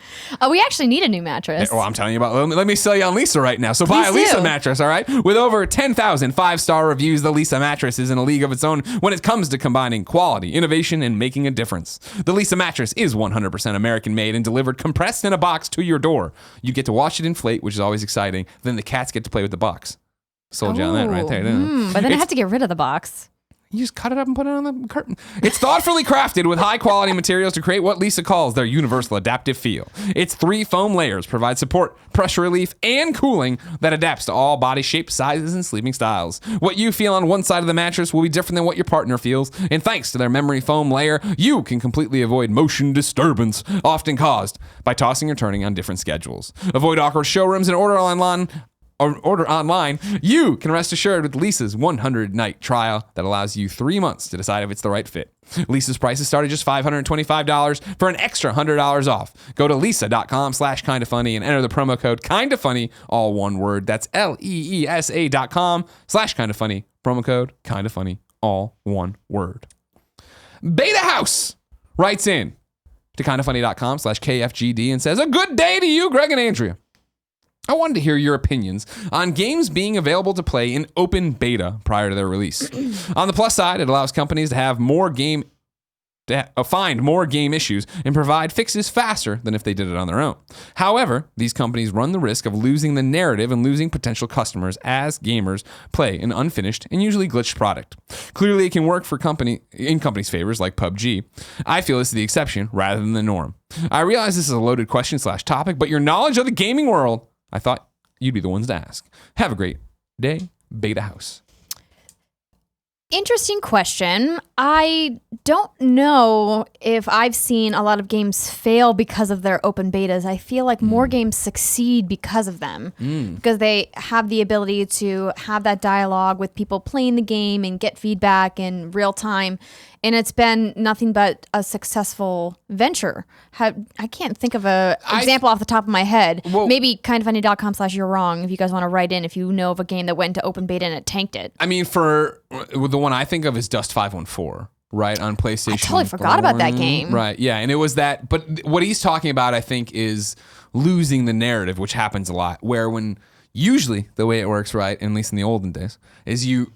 Speaker 2: We actually need a new mattress.
Speaker 1: Well, I'm telling you about, let me sell you on Lisa right now. So buy a
Speaker 2: Please
Speaker 1: Lisa
Speaker 2: do.
Speaker 1: mattress, all right? With over 10,000 5-star reviews, the Lisa mattress is in a league of its own when it comes to combining quality, innovation, and making a difference. The Lisa mattress is 100% American made and delivered compressed in a box to your door. You get to watch it inflate, which is always exciting. Then the cats get to play with the box. Sold you on that right there. didn't I?
Speaker 2: But then I have to get rid of the box.
Speaker 1: You just cut it up and put it on the curtain. It's thoughtfully crafted with high-quality materials to create what Lisa calls their universal adaptive feel. Its 3 foam layers provide support, pressure relief, and cooling that adapts to all body shapes, sizes, and sleeping styles. What you feel on one side of the mattress will be different than what your partner feels, and thanks to their memory foam layer, you can completely avoid motion disturbance, often caused by tossing or turning on different schedules. Avoid awkward showrooms and order online, you can rest assured with Lisa's 100-night trial that allows you 3 months to decide if it's the right fit. Lisa's prices start at just $525 for an extra $100 off. Go to lisa.com/kindafunny and enter the promo code kindafunny, all one word. That's LEESA.com/kindafunny. Promo code kindafunny, all one word. BedaHouse writes in to kindafunny.com/KFGD and says, a good day to you, Greg and Andrea. I wanted to hear your opinions on games being available to play in open beta prior to their release. On the plus side, it allows companies to have find more game issues and provide fixes faster than if they did it on their own. However, these companies run the risk of losing the narrative and losing potential customers as gamers play an unfinished and usually glitched product. Clearly, it can work for in companies' favors like PUBG. I feel this is the exception rather than the norm. I realize this is a loaded question / topic, but your knowledge of the gaming world, I thought you'd be the ones to ask. Have a great day, BedaHouse.
Speaker 2: Interesting question. I don't know if I've seen a lot of games fail because of their open betas. I feel like more games succeed because of them, because they have the ability to have that dialogue with people playing the game and get feedback in real time. And it's been nothing but a successful venture. I can't think of an example off the top of my head. Well, maybe kindoffunny.com/you're wrong if you guys want to write in if you know of a game that went to open beta and it tanked it.
Speaker 1: I mean, for the one I think of is Dust 514, right, on PlayStation.
Speaker 2: I totally forgot about that game.
Speaker 1: Right, yeah, and it was that. But what he's talking about, I think, is losing the narrative, which happens a lot, where when usually the way it works, right, at least in the olden days, is you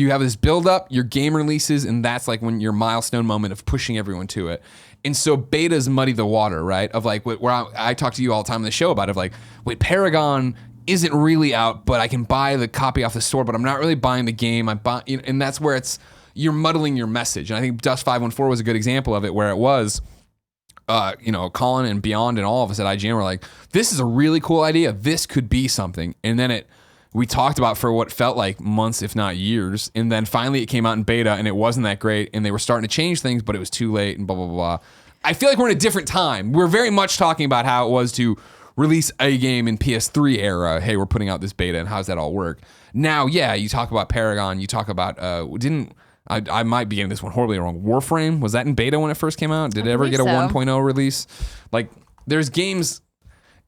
Speaker 1: have this build up, your game releases, and that's like when your milestone moment of pushing everyone to it. And so betas muddy the water, right? Of like where I talk to you all the time on the show about it, of like, wait, Paragon isn't really out, but I can buy the copy off the store, but I'm not really buying the game. And that's where you're muddling your message. And I think Dust 514 was a good example of it, where it was, Colin and Beyond and all of us at IGN were like, this is a really cool idea. This could be something. And then we talked about for what felt like months, if not years. And then finally it came out in beta and it wasn't that great. And they were starting to change things, but it was too late and blah, blah, blah. I feel like we're in a different time. We're very much talking about how it was to release a game in PS3 era. Hey, we're putting out this beta and how does that all work? Now, yeah, you talk about Paragon. You talk about, I might be getting this one horribly wrong. Warframe, was that in beta when it first came out? Did it ever get a 1.0 release? Like, there's games.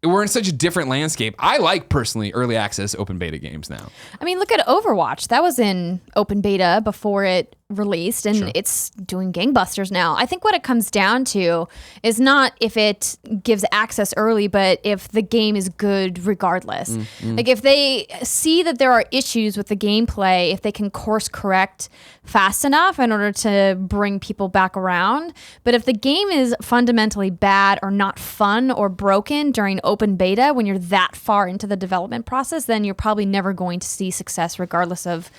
Speaker 1: We're in such a different landscape. I like, personally, early access open beta games now.
Speaker 2: I mean, look at Overwatch. That was in open beta before it released, and it's doing gangbusters now. I think what it comes down to is not if it gives access early, but if the game is good regardless. Like, if they see that there are issues with the gameplay, if they can course correct fast enough in order to bring people back around. But if the game is fundamentally bad or not fun or broken during open beta, when you're that far into the development process, then you're probably never going to see success regardless of,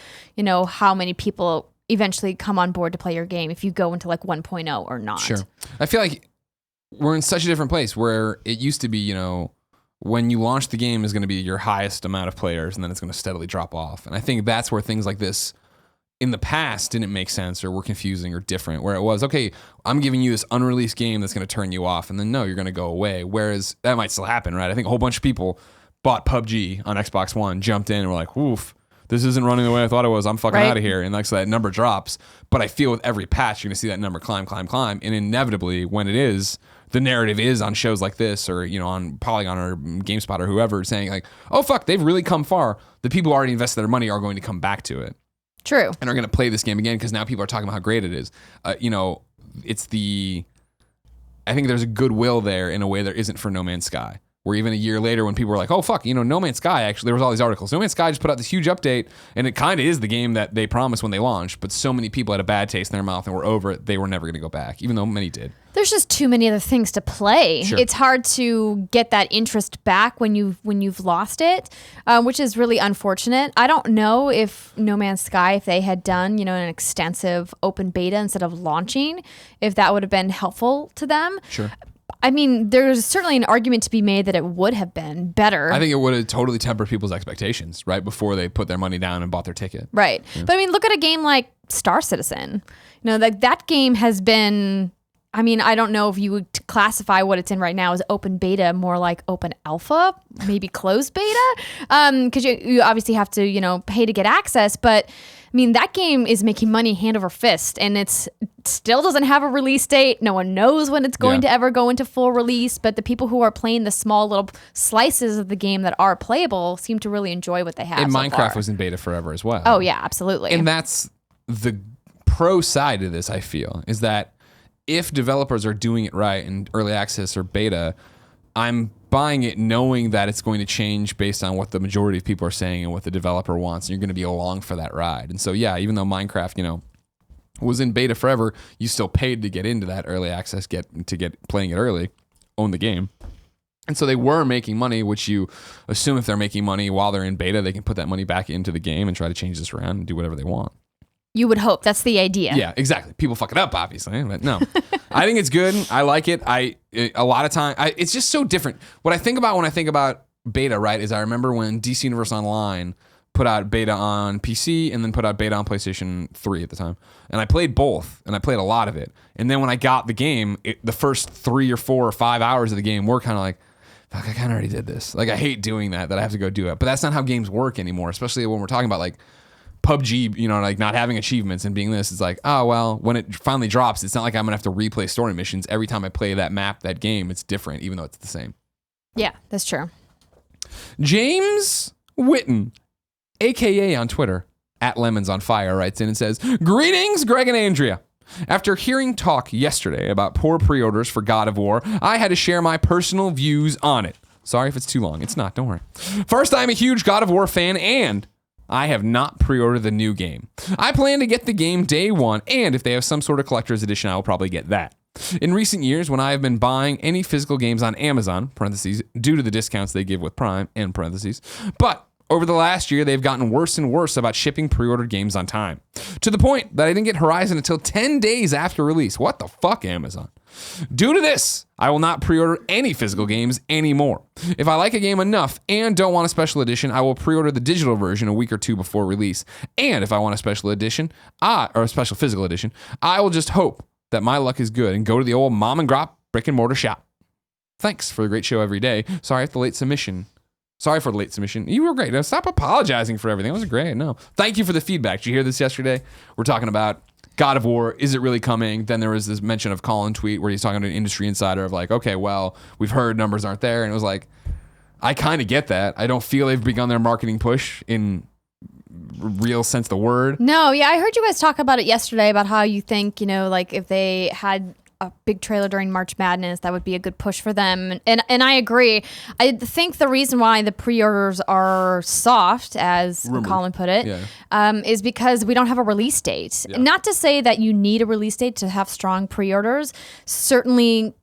Speaker 2: how many people eventually come on board to play your game if you go into like 1.0 or not.
Speaker 1: Sure. I feel like we're in such a different place where it used to be, when you launch the game is going to be your highest amount of players and then it's going to steadily drop off. And I think that's where things like this in the past didn't make sense or were confusing or different, where it was, okay, I'm giving you this unreleased game that's going to turn you off and then no, you're going to go away. Whereas that might still happen, right? I think a whole bunch of people bought PUBG on Xbox One, jumped in and were like, oof, this isn't running the way I thought it was. I'm fucking out of here. And like, so that number drops. But I feel with every patch, you're going to see that number climb. And inevitably, when it is, the narrative is on shows like this or, on Polygon or GameSpot or whoever saying like, oh, fuck, they've really come far. The people who already invested their money are going to come back to it.
Speaker 2: True. And
Speaker 1: are going to play this game again because now people are talking about how great it is. I think there's a goodwill there in a way there isn't for No Man's Sky. Where even a year later when people were like, oh, fuck, No Man's Sky, actually, there was all these articles. No Man's Sky just put out this huge update, and it kind of is the game that they promised when they launched, but so many people had a bad taste in their mouth and were over it, they were never going to go back, even though many did.
Speaker 2: There's just too many other things to play. Sure. It's hard to get that interest back when you've lost it, which is really unfortunate. I don't know if No Man's Sky, if they had done, an extensive open beta instead of launching, if that would have been helpful to them.
Speaker 1: Sure.
Speaker 2: I mean, there's certainly an argument to be made that it would have been better.
Speaker 1: I think it would have totally tempered people's expectations, right, before they put their money down and bought their ticket.
Speaker 2: Right. Yeah. But I mean, look at a game like Star Citizen. That game has been, I mean, I don't know if you would classify what it's in right now as open beta, more like open alpha, maybe closed beta, because you obviously have to, pay to get access, but I mean, that game is making money hand over fist, and it still doesn't have a release date. No one knows when it's going to ever go into full release, but the people who are playing the small little slices of the game that are playable seem to really enjoy what they have. And
Speaker 1: so Minecraft was in beta forever as well.
Speaker 2: Oh, yeah, absolutely.
Speaker 1: And that's the pro side of this, I feel, is that if developers are doing it right in early access or beta, I'm buying it knowing that it's going to change based on what the majority of people are saying and what the developer wants, and you're going to be along for that ride. And so, yeah, even though Minecraft, was in beta forever, you still paid to get into that early access, get playing it early, own the game. And so they were making money, which you assume if they're making money while they're in beta, they can put that money back into the game and try to change this around and do whatever they want.
Speaker 2: You would hope. That's the idea.
Speaker 1: Yeah, exactly. People fuck it up, obviously, but no. I think it's good. I like it. A lot of time, it's just so different. What I think about when I think about beta, right, is I remember when DC Universe Online put out beta on PC and then put out beta on PlayStation 3 at the time. And I played both, and I played a lot of it. And then when I got the game, the first 3 or 4 or 5 hours of the game were kind of like, fuck, I kind of already did this. Like, I hate doing that I have to go do it. But that's not how games work anymore, especially when we're talking about, like, PUBG, like, not having achievements and being this. It's like, oh, well, when it finally drops, it's not like I'm going to have to replay story missions. Every time I play that map, that game, it's different, even though it's the same.
Speaker 2: Yeah, that's true.
Speaker 1: James Witten, a.k.a. on Twitter, @LemonsOnFire, writes in and says, "Greetings, Greg and Andrea. After hearing talk yesterday about poor pre-orders for God of War, I had to share my personal views on it." Sorry if it's too long. It's not. Don't worry. First, I'm a huge God of War fan, and I have not pre-ordered the new game. I plan to get the game day one, and if they have some sort of collector's edition, I will probably get that. In recent years, when I have been buying any physical games on Amazon, parentheses, due to the discounts they give with Prime, end parentheses, but over the last year, they've gotten worse and worse about shipping pre-ordered games on time, to the point that I didn't get Horizon until 10 days after release. What the fuck, Amazon? Due to this, I will not pre-order any physical games anymore. If I like a game enough and don't want a special edition, I will pre-order the digital version a week or two before release. And if I want a special edition, or a special physical edition, I will just hope that my luck is good and go to the old mom and grop brick and mortar shop. Thanks for a great show every day. Sorry for the late submission. You were great. Now stop apologizing for everything. It was great. No. Thank you for the feedback. Did you hear this yesterday? We're talking about God of War. Is it really coming? Then there was this mention of Colin tweet where he's talking to an industry insider of like, okay, well, we've heard numbers aren't there. And it was like, I kind of get that. I don't feel they've begun their marketing push in real sense of the word.
Speaker 2: No, yeah, I heard you guys talk about it yesterday about how you think, like if they had a big trailer during March Madness, that would be a good push for them. And I agree. I think the reason why the pre-orders are soft, as Colin put it, is because we don't have a release date. Yeah. Not to say that you need a release date to have strong pre-orders. Certainly,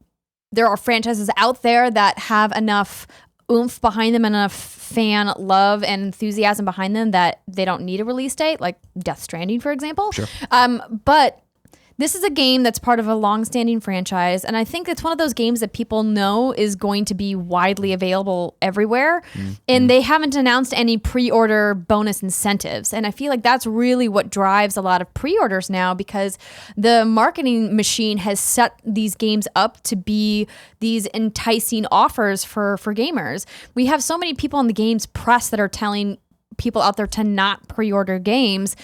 Speaker 2: there are franchises out there that have enough oomph behind them and enough fan love and enthusiasm behind them that they don't need a release date, like Death Stranding, for example. Sure. But this is a game that's part of a long-standing franchise, and I think it's one of those games that people know is going to be widely available everywhere, and they haven't announced any pre-order bonus incentives, and I feel like that's really what drives a lot of pre-orders now, because the marketing machine has set these games up to be these enticing offers for gamers. We have so many people in the games press that are telling people out there to not pre-order games,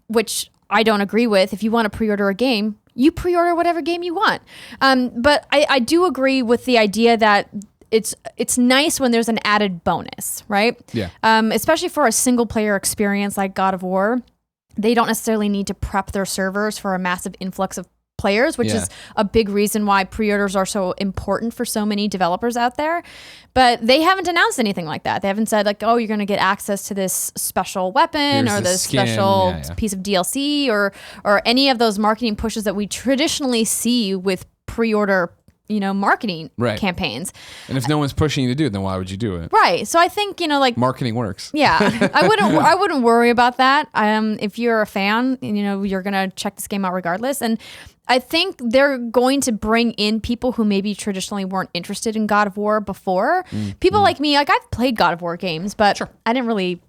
Speaker 2: which I don't agree with. If you want to pre-order a game, you pre-order whatever game you want. But I do agree with the idea that it's nice when there's an added bonus, right?
Speaker 1: Yeah.
Speaker 2: Especially for a single player experience like God of War, they don't necessarily need to prep their servers for a massive influx of players, which is a big reason why pre-orders are so important for so many developers out there. But they haven't announced anything like that. They haven't said like, oh, you're going to get access to this special weapon or this special piece of DLC or any of those marketing pushes that we traditionally see with pre-order marketing campaigns.
Speaker 1: And if no one's pushing you to do it, then why would you do it?
Speaker 2: Right. So I think, like
Speaker 1: marketing works.
Speaker 2: Yeah. I wouldn't worry about that. If you're a fan, you're going to check this game out regardless. And I think they're going to bring in people who maybe traditionally weren't interested in God of War before. People like me, like I've played God of War games, but I didn't really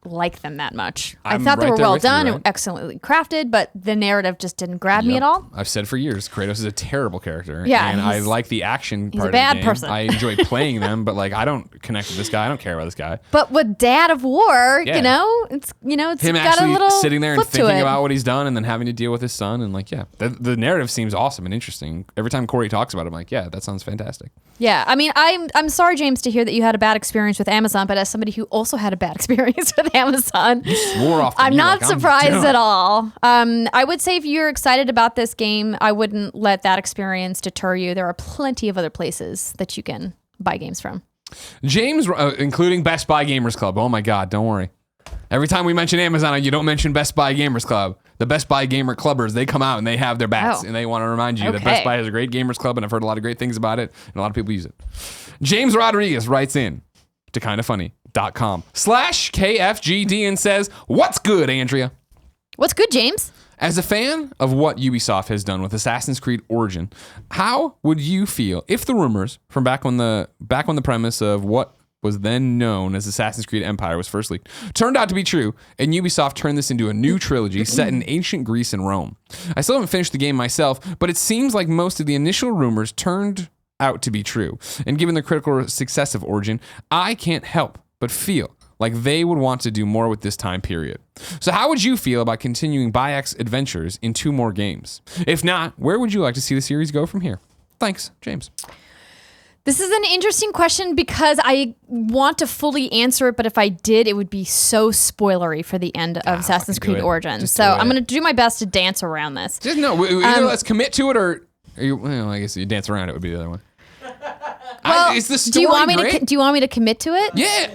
Speaker 2: like them that much. I thought they were well done and excellently crafted, but the narrative just didn't grab me at all.
Speaker 1: I've said for years, Kratos is a terrible character.
Speaker 2: Yeah,
Speaker 1: and I like the action part of the game. He's a bad person. I enjoy playing them, but I don't connect with this guy. I don't care about this guy.
Speaker 2: But with Dad of War, it's
Speaker 1: him
Speaker 2: got
Speaker 1: actually
Speaker 2: a little
Speaker 1: sitting there and thinking
Speaker 2: it.
Speaker 1: about what he's done and then having to deal with his son and the narrative seems awesome and interesting. Every time Corey talks about it, I'm like, yeah, that sounds fantastic.
Speaker 2: Yeah, I mean, I'm sorry, James, to hear that you had a bad experience with Amazon, but as somebody who also had a bad experience with Amazon,
Speaker 1: you swore off
Speaker 2: I'm not surprised at all. I would say if you're excited about this game, I wouldn't let that experience deter you. There are plenty of other places that you can buy games from.
Speaker 1: James, including Best Buy Gamers Club. Oh my God, don't worry. Every time we mention Amazon, you don't mention Best Buy Gamers Club. The Best Buy Gamer Clubbers, they come out and they have their bats, and they want to remind you that Best Buy has a great Gamers Club, and I've heard a lot of great things about it, and a lot of people use it. James Rodriguez writes in to kindafunny.com/KFGD and says, "What's good, Andrea?"
Speaker 2: What's good, James?
Speaker 1: As a fan of what Ubisoft has done with Assassin's Creed Origin, how would you feel if the rumors from back when the premise of what was then known as Assassin's Creed Empire was first leaked turned out to be true, and Ubisoft turned this into a new trilogy set in ancient Greece and Rome? I still haven't finished the game myself, but it seems like most of the initial rumors turned out to be true. And given the critical success of Origin, I can't help but feel like they would want to do more with this time period. So how would you feel about continuing Bayek's adventures in 2 more games? If not, where would you like to see the series go from here? Thanks, James.
Speaker 2: This is an interesting question because I want to fully answer it, but if I did, it would be so spoilery for the end of Assassin's Creed Origins. So I'm going to do my best to dance around this.
Speaker 1: Just no, either let's commit to it, or I guess you dance around it would be the other one.
Speaker 2: Well,
Speaker 1: is the story
Speaker 2: do you want me
Speaker 1: great?
Speaker 2: to? Do you want me to commit to it?
Speaker 1: Yeah.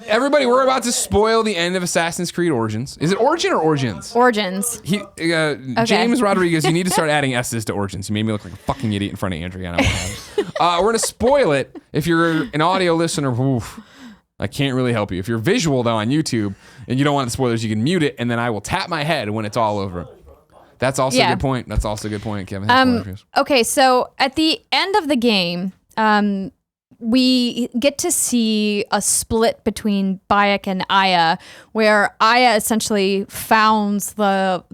Speaker 1: Everybody, we're about to spoil the end of Assassin's Creed Origins. Is it Origin or Origins?
Speaker 2: Origins.
Speaker 1: James Rodriguez, you need to start adding S's to Origins. You made me look like a fucking idiot in front of Andrea. And I won't have it. We're going to spoil it. If you're an audio listener, oof, I can't really help you. If you're visual, though, on YouTube, and you don't want the spoilers, you can mute it, and then I will tap my head when it's all over. That's also a good point. That's also a good point, Kevin.
Speaker 2: Okay, so at the end of the game, we get to see a split between Bayek and Aya, where Aya essentially founds the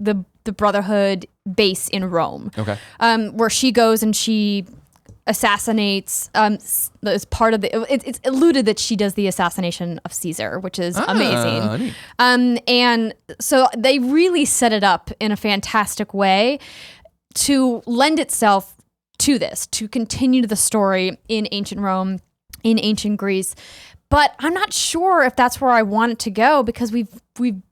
Speaker 2: Brotherhood base in Rome.
Speaker 1: Okay.
Speaker 2: Where she goes and she assassinates as part of the it's alluded that she does the assassination of Caesar, which is amazing. And so they really set it up in a fantastic way to lend itself to this, to continue the story in ancient Rome, in ancient Greece. But I'm not sure if that's where I want it to go, because we've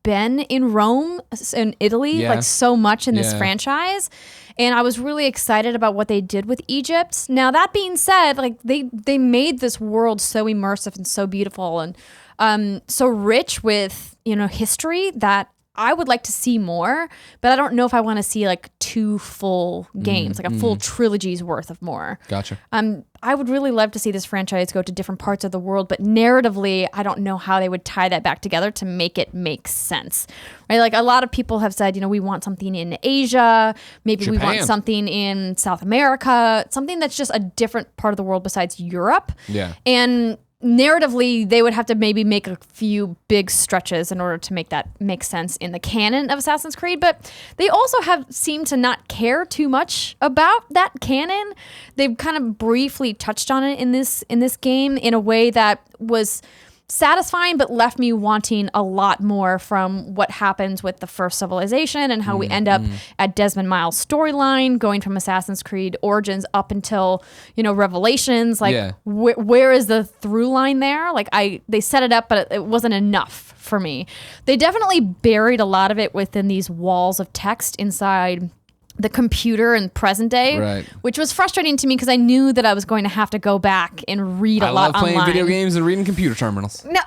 Speaker 2: been in Rome and Italy like so much in this franchise. And I was really excited about what they did with Egypt. Now, that being said, like they made this world so immersive and so beautiful and so rich with, history that I would like to see more, but I don't know if I want to see like 2 full games, like a full trilogy's worth of more.
Speaker 1: Gotcha.
Speaker 2: I would really love to see this franchise go to different parts of the world, but narratively, I don't know how they would tie that back together to make it make sense. Right? Like a lot of people have said, we want something in Asia, maybe
Speaker 1: Japan.
Speaker 2: we want something in South America, something that's just a different part of the world besides Europe.
Speaker 1: Yeah.
Speaker 2: And narratively, they would have to maybe make a few big stretches in order to make that make sense in the canon of Assassin's Creed. But they also have seemed to not care too much about that canon. They've kind of briefly touched on it in this game in a way that was satisfying, but left me wanting a lot more from what happens with the first civilization and how we end up at Desmond Miles' storyline, going from Assassin's Creed Origins up until, Revelations. Like, where is the through line there? Like, they set it up, but it wasn't enough for me. They definitely buried a lot of it within these walls of text inside the computer in present day, which was frustrating to me because I knew that I was going to have to go back and read a lot online.
Speaker 1: I love playing video games and reading computer terminals.
Speaker 2: No,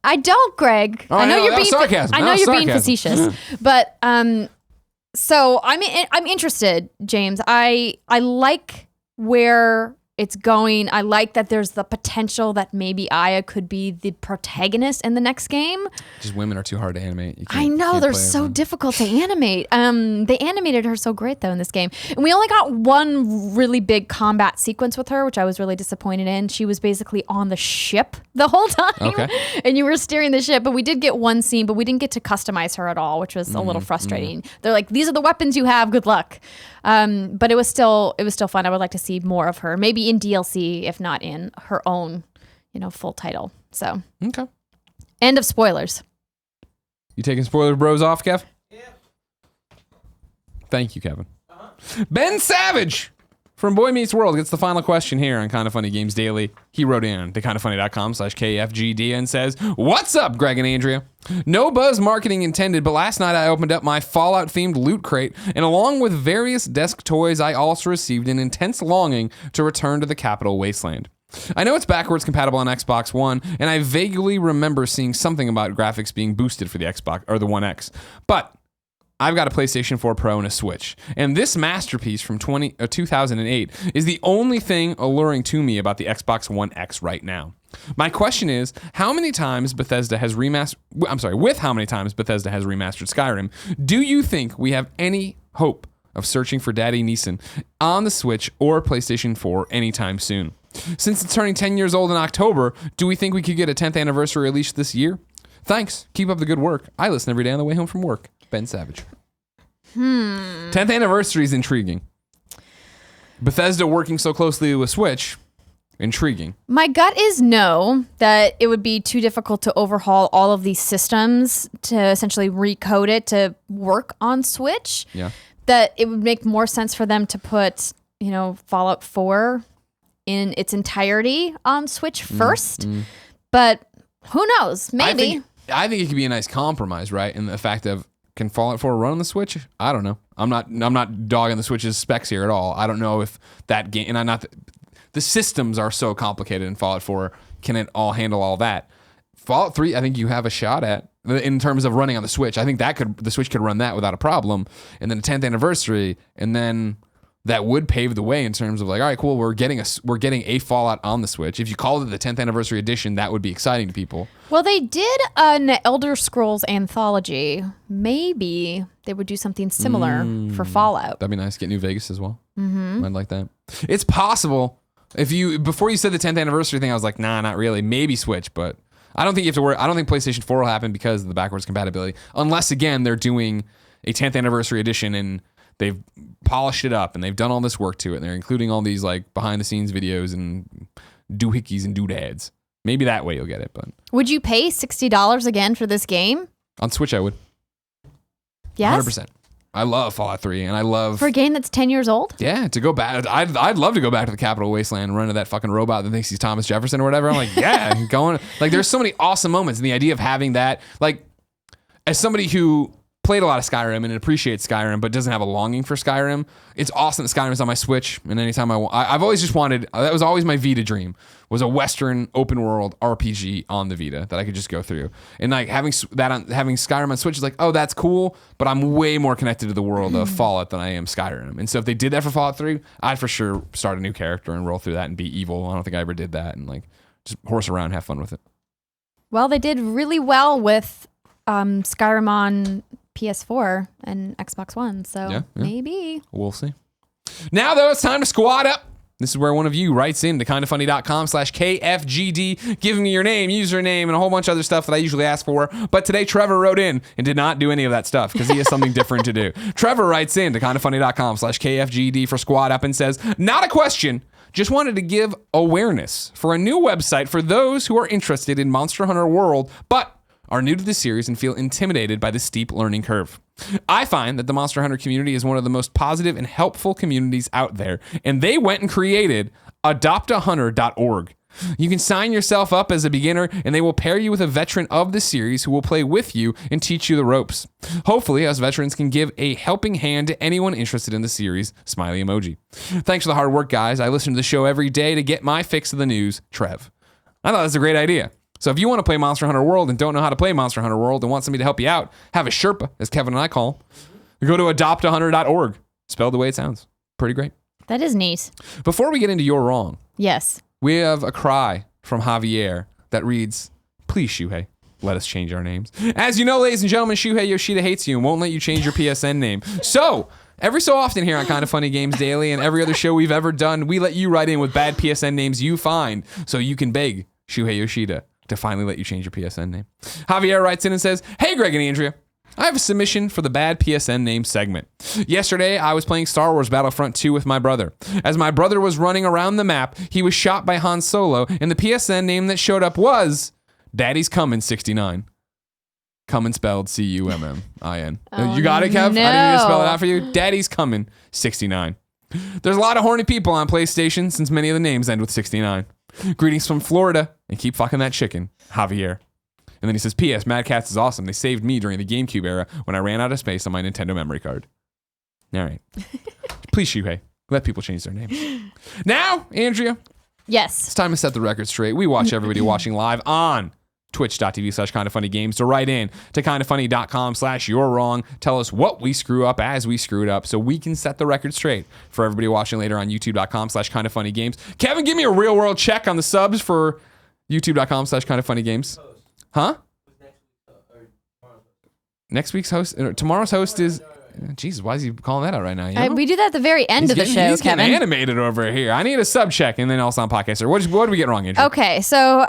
Speaker 2: I don't, Greg.
Speaker 1: Oh,
Speaker 2: I know you're being
Speaker 1: sarcasm.
Speaker 2: I know you're being facetious, but so I'm interested, James. I like where it's going. I like that there's the potential that maybe Aya could be the protagonist in the next game.
Speaker 1: Just women are too hard to animate.
Speaker 2: I know, they're so difficult to animate. They animated her so great though in this game. And we only got one really big combat sequence with her, which I was really disappointed in. She was basically on the ship the whole time. Okay. And you were steering the ship, but we did get one scene, but we didn't get to customize her at all, which was a little frustrating. They're like, these are the weapons you have, good luck. But it was still fun. I would like to see more of her, maybe in DLC, if not in her own, full title. So,
Speaker 1: okay.
Speaker 2: End of spoilers.
Speaker 1: You taking spoiler bros off, Kev? Yeah. Thank you, Kevin. Ben Savage from Boy Meets World gets the final question here on Kinda Funny Games Daily. He wrote in to kindafunny.com/KFGD and says, "What's up, Greg and Andrea? No buzz marketing intended, but last night I opened up my Fallout-themed loot crate, and along with various desk toys, I also received an intense longing to return to the Capital Wasteland. I know it's backwards compatible on Xbox One, and I vaguely remember seeing something about graphics being boosted for the Xbox or the One X. But I've got a PlayStation 4 Pro and a Switch, and this masterpiece from 2008 is the only thing alluring to me about the Xbox One X right now. My question is, with how many times Bethesda has remastered Skyrim, do you think we have any hope of searching for Daddy Neeson on the Switch or PlayStation 4 anytime soon? Since it's turning 10 years old in October, do we think we could get a 10th anniversary release this year? Thanks. Keep up the good work. I listen every day on the way home from work. Ben Savage. 10th anniversary is intriguing. Bethesda working so closely with Switch, intriguing.
Speaker 2: My gut is no, that it would be too difficult to overhaul all of these systems to essentially recode it to work on Switch.
Speaker 1: Yeah.
Speaker 2: That it would make more sense for them to put, Fallout 4 in its entirety on Switch first. But who knows? Maybe.
Speaker 1: I think it could be a nice compromise, right? In the fact of, can Fallout 4 run on the Switch? I don't know. I'm not dogging the Switch's specs here at all. I don't know if that game, and the systems are so complicated in Fallout 4. Can it all handle all that? Fallout 3, I think you have a shot at in terms of running on the Switch. I think the Switch could run that without a problem. And then a 10th anniversary, and then that would pave the way in terms of like, all right, cool, we're getting a Fallout on the Switch. If you called it the 10th anniversary edition, that would be exciting to people.
Speaker 2: Well, they did an Elder Scrolls anthology. Maybe they would do something similar for Fallout.
Speaker 1: That'd be nice. Get New Vegas as well. I'd like that. It's possible. Before you said the 10th anniversary thing, I was like, nah, not really. Maybe Switch, but I don't think you have to worry. I don't think PlayStation 4 will happen because of the backwards compatibility. Unless, again, they're doing a 10th anniversary edition and they've polished it up and they've done all this work to it and they're including all these like behind the scenes videos and doohickeys and doodads. Maybe that way you'll get it. But
Speaker 2: would you pay $60 again for this game?
Speaker 1: On Switch, I would.
Speaker 2: Yes?
Speaker 1: 100%. I love Fallout 3 and I love...
Speaker 2: For a game that's 10 years old?
Speaker 1: Yeah, to go back. I'd love to go back to the Capitol Wasteland and run into that fucking robot that thinks he's Thomas Jefferson or whatever. I'm like, yeah, going... Like, there's so many awesome moments. And the idea of having that, like, as somebody who played a lot of Skyrim and appreciates Skyrim but doesn't have a longing for Skyrim, it's awesome that Skyrim is on my Switch. And anytime I've always just wanted... That was always my Vita dream, was a Western open world RPG on the Vita that I could just go through. And like having Skyrim on Switch is like, oh, that's cool, but I'm way more connected to the world of Fallout than I am Skyrim. And so if they did that for Fallout 3, I'd for sure start a new character and roll through that and be evil. I don't think I ever did that, and like just horse around and have fun with it.
Speaker 2: Well, they did really well with Skyrim on PS4 and Xbox One, so maybe.
Speaker 1: We'll see. Now, though, it's time to squad up. This is where one of you writes in to kindafunny.com/KFGD, giving me your name, username, and a whole bunch of other stuff that I usually ask for. But today, Trevor wrote in and did not do any of that stuff because he has something different to do. Trevor writes in to kindafunny.com/KFGD for squad up and says, not a question, just wanted to give awareness for a new website for those who are interested in Monster Hunter World, but are new to the series and feel intimidated by the steep learning curve. I find that the Monster Hunter community is one of the most positive and helpful communities out there, and they went and created adoptahunter.org. You can sign yourself up as a beginner, and they will pair you with a veteran of the series who will play with you and teach you the ropes. Hopefully, us veterans can give a helping hand to anyone interested in the series. Smiley emoji. Thanks for the hard work, guys. I listen to the show every day to get my fix of the news. Trev. I thought that's a great idea. So if you want to play Monster Hunter World and don't know how to play Monster Hunter World and want somebody to help you out, have a Sherpa, as Kevin and I call him, go to adoptahunter.org. Spelled the way it sounds. Pretty great.
Speaker 2: That is neat.
Speaker 1: Before we get into You're Wrong,
Speaker 2: yes,
Speaker 1: we have a cry from Javier that reads, please, Shuhei, let us change our names. As you know, ladies and gentlemen, Shuhei Yoshida hates you and won't let you change your PSN name. So, every so often here on Kinda Funny Games Daily and every other show we've ever done, we let you write in with bad PSN names you find so you can beg Shuhei Yoshida to finally let you change your PSN name. Javier writes in and says, hey, Greg and Andrea, I have a submission for the bad PSN name segment. Yesterday, I was playing Star Wars Battlefront 2 with my brother. As my brother was running around the map, he was shot by Han Solo, and the PSN name that showed up was Daddy's Coming 69. Coming spelled C-U-M-M-I-N. You got it, Kev?
Speaker 2: No.
Speaker 1: I didn't need to spell it out for you. Daddy's Coming 69. There's a lot of horny people on PlayStation since many of the names end with 69. Greetings from Florida, and keep fucking that chicken, Javier. And then he says, P.S. Mad Catz is awesome. They saved me during the GameCube era when I ran out of space on my Nintendo memory card. All right. Please, Shuhei, let people change their names. Now, Andrea,
Speaker 2: Yes.
Speaker 1: It's time to set the record straight. We watch everybody watching live on twitch.tv/kindoffunnygames to write in to kindoffunny.com/you're wrong. Tell us what we screw up as we screwed up so we can set the record straight for everybody watching later on youtube.com/kindoffunnygames. Kevin, give me a real world check on the subs for youtube.com/kindoffunnygames. Huh? Next week's host, tomorrow's host is... Jesus, why is he calling that out right now? You know?
Speaker 2: We do that at the very end of the show,
Speaker 1: he's
Speaker 2: Kevin.
Speaker 1: getting animated over here. I need a sub check and then also on podcaster. What did we get wrong, Andrew?
Speaker 2: Okay, so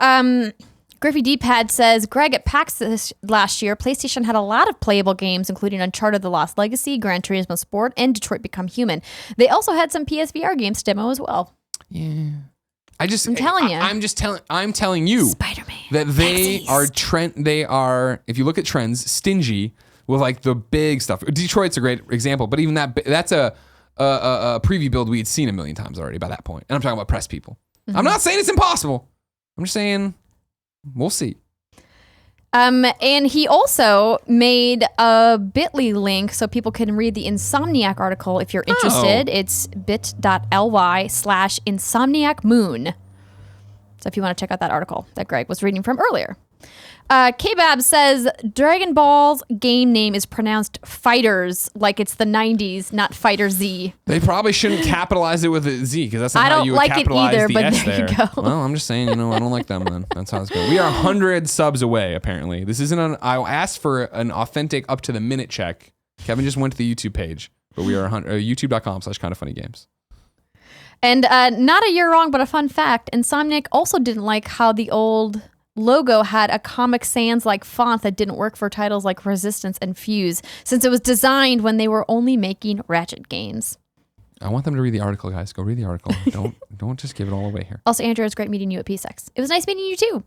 Speaker 2: Griffey D-Pad says, Greg, at PAX last year, PlayStation had a lot of playable games, including Uncharted The Lost Legacy, Gran Turismo Sport, and Detroit Become Human. They also had some PSVR games to demo as well.
Speaker 1: Yeah. I'm
Speaker 2: telling you.
Speaker 1: I'm telling you
Speaker 2: Spider-Man.
Speaker 1: that they
Speaker 2: Xyz.
Speaker 1: are if you look at trends, stingy with like the big stuff. Detroit's a great example, but even that's a preview build we had seen a million times already by that point. And I'm talking about press people. I'm not saying it's impossible. I'm just saying we'll see.
Speaker 2: And he also made a bit.ly link so people can read the Insomniac article if you're interested. It's bit.ly/Insomniac Moon. So if you want to check out that article that Greg was reading from earlier. K-Bab says Dragon Ball's game name is pronounced Fighters like it's the 90s, not Fighter Z.
Speaker 1: They probably shouldn't capitalize it with a Z because that's not how you would capitalize
Speaker 2: either,
Speaker 1: the
Speaker 2: but
Speaker 1: S
Speaker 2: there
Speaker 1: there.
Speaker 2: you go.
Speaker 1: Well, I'm just saying, I don't like them then. That's how it's going. We are 100 subs away, apparently. This isn't I asked for an authentic up to the minute check. Kevin just went to the YouTube page, but we are youtube.com/kindoffunnygames.
Speaker 2: And not a year wrong, but a fun fact. Insomniac also didn't like how the old logo had a Comic Sans-like font that didn't work for titles like Resistance and Fuse, since it was designed when they were only making Ratchet games.
Speaker 1: I want them to read the article, guys. Go read the article. Don't just give it all away here.
Speaker 2: Also, Andrew, it's great meeting you at PSX. It was nice meeting you too.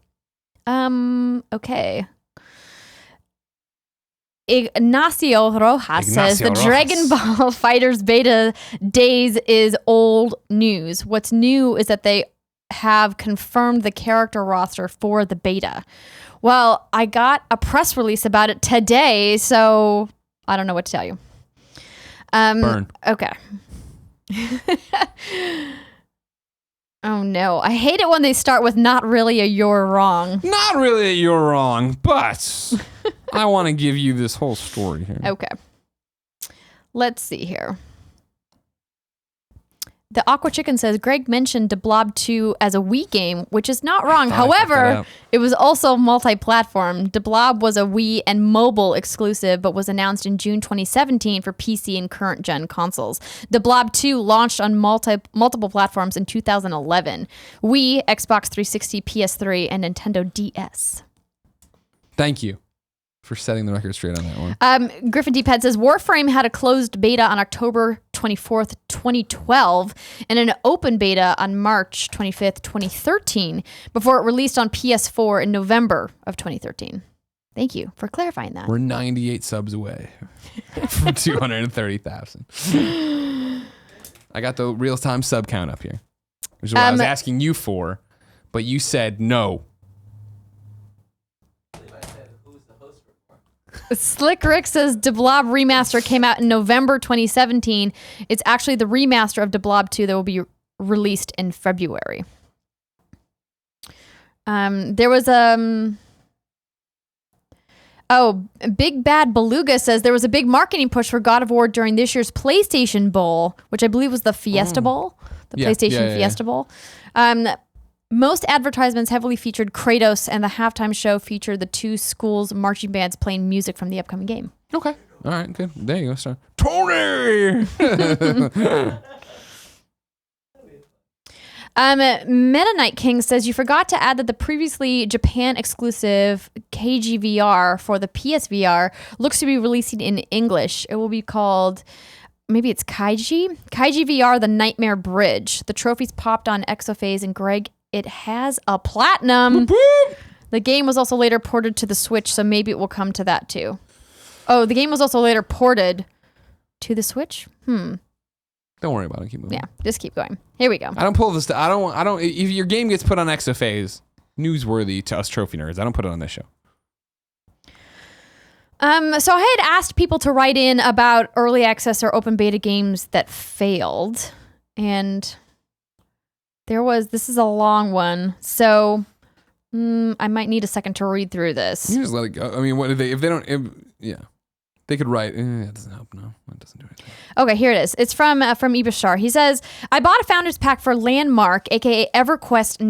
Speaker 2: Okay. Ignacio Rojas says the Dragon Ball Fighters beta days is old news. What's new is that they have confirmed the character roster for the beta. Well, I got a press release about it today, so I don't know what to tell you.
Speaker 1: Burn.
Speaker 2: Okay. Oh no. I hate it when they start with not really a you're wrong.
Speaker 1: Not really you're wrong, but I want to give you this whole story here.
Speaker 2: Okay. Let's see here. The Aqua Chicken says, Greg mentioned DeBlob 2 as a Wii game, which is not wrong. However, it was also multi-platform. DeBlob was a Wii and mobile exclusive, but was announced in June 2017 for PC and current-gen consoles. DeBlob 2 launched on multiple platforms in 2011. Wii, Xbox 360, PS3, and Nintendo DS.
Speaker 1: Thank you for setting the record straight on that one.
Speaker 2: Griffin D-Pad says Warframe had a closed beta on October 24th, 2012, and an open beta on March 25th, 2013, before it released on PS4 in November of 2013. Thank you for clarifying that.
Speaker 1: We're 98 subs away from 230,000. I got the real-time sub count up here, which is what I was asking you for, but you said no.
Speaker 2: Slick Rick says DeBlob Remaster came out in November 2017. It's actually the remaster of DeBlob 2 that will be released in February. There was Big Bad Beluga says there was a big marketing push for God of War during this year's PlayStation Bowl, which I believe was the Fiesta Bowl, PlayStation Fiesta Bowl. Most advertisements heavily featured Kratos, and the halftime show featured the two schools' marching bands playing music from the upcoming game.
Speaker 1: Okay. All right, good. There you go, sir. Tony!
Speaker 2: Meta Knight King says you forgot to add that the previously Japan exclusive KGVR for the PSVR looks to be releasing in English. It will be called, maybe it's Kaiji VR, the Nightmare Bridge. The trophies popped on Exophase, and Greg, it has a platinum. The game was also later ported to the Switch, so maybe it will come to that too. Oh, the game was also later ported to the Switch?
Speaker 1: Don't worry about it. Keep moving.
Speaker 2: Yeah, just keep going. Here we go.
Speaker 1: I don't pull this. I don't. If your game gets put on Exophase, newsworthy to us trophy nerds, I don't put it on this show.
Speaker 2: So I had asked people to write in about early access or open beta games that failed, and This is a long one, so I might need a second to read through this.
Speaker 1: You just let it go. I mean, what if they they could write. It doesn't help. No, it doesn't do anything.
Speaker 2: Okay, here it is. It's from Ibishar. He says, I bought a founder's pack for Landmark, aka EverQuest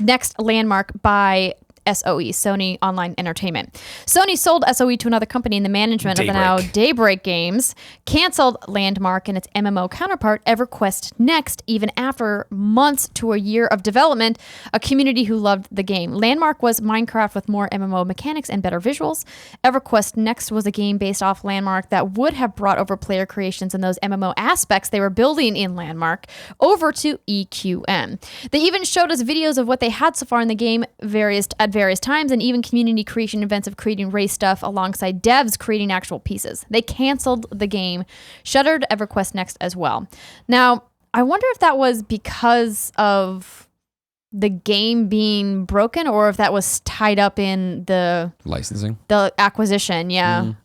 Speaker 2: Next Landmark by SOE, Sony Online Entertainment. Sony sold SOE to another company in the management of the now Daybreak Games, canceled Landmark and its MMO counterpart, EverQuest Next, even after months to a year of development, a community who loved the game. Landmark was Minecraft with more MMO mechanics and better visuals. EverQuest Next was a game based off Landmark that would have brought over player creations and those MMO aspects they were building in Landmark over to EQN. They even showed us videos of what they had so far in the game at various times, and even community creation events of creating race stuff alongside devs creating actual pieces. They canceled the game, shuttered EverQuest Next as well. Now, I wonder if that was because of the game being broken, or if that was tied up in the
Speaker 1: licensing,
Speaker 2: the acquisition,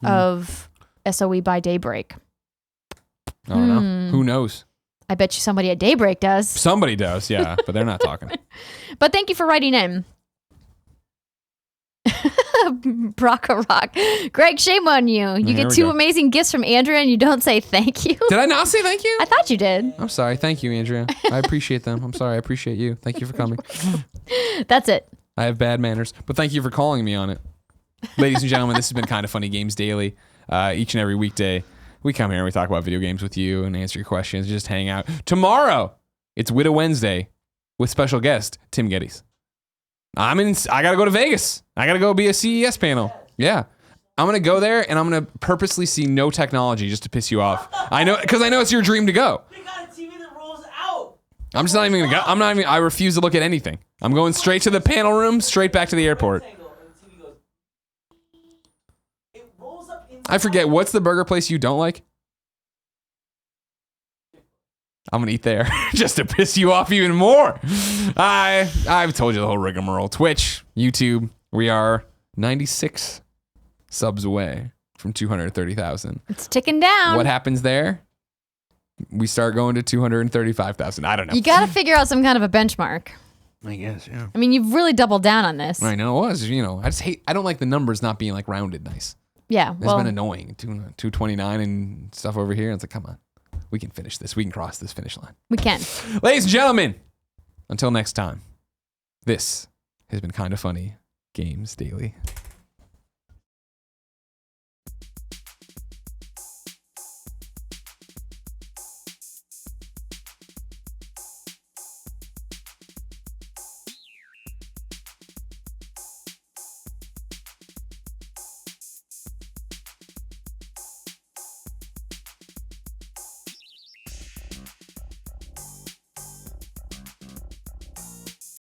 Speaker 2: of SOE by Daybreak.
Speaker 1: I don't know. Who knows?
Speaker 2: I bet you somebody at Daybreak does.
Speaker 1: Somebody does, yeah, but they're not talking.
Speaker 2: But thank you for writing in. Brocka Rock. Greg, shame on you. You get two amazing gifts from Andrea and you don't say thank you.
Speaker 1: Did I not say thank you?
Speaker 2: I thought you did.
Speaker 1: I'm sorry. Thank you, Andrea. I appreciate them. I'm sorry. I appreciate you. Thank you for coming.
Speaker 2: That's it.
Speaker 1: I have bad manners, but thank you for calling me on it. Ladies and gentlemen, this has been Kinda Funny Games Daily. Each and every weekday, we come here and we talk about video games with you and answer your questions, just hang out. Tomorrow, it's Whitta Wednesday with special guest, Tim Gettys. I gotta go to Vegas. I gotta go be a CES panel. Yeah. I'm gonna go there and I'm gonna purposely see no technology just to piss you off. Because I know it's your dream to go.
Speaker 4: We got a TV that rolls out.
Speaker 1: I'm just not even gonna go. I refuse to look at anything. I'm going straight to the panel room, straight back to the airport.
Speaker 4: It rolls up
Speaker 1: I forget, what's the burger place you don't like? I'm gonna eat there just to piss you off even more. I've told you the whole rigmarole. Twitch, YouTube, we are 96 subs away from 230,000.
Speaker 2: It's ticking down.
Speaker 1: What happens there? We start going to 235,000. I don't know.
Speaker 2: You got to figure out some kind of a benchmark.
Speaker 1: I guess, yeah.
Speaker 2: I mean, you've really doubled down on this.
Speaker 1: I know it was. I don't like the numbers not being like rounded nice.
Speaker 2: Yeah,
Speaker 1: It's been annoying. 229 and stuff over here. It's like, come on. We can finish this. We can cross this finish line.
Speaker 2: We can.
Speaker 1: Ladies and gentlemen, until next time, this has been Kinda Funny Games Daily.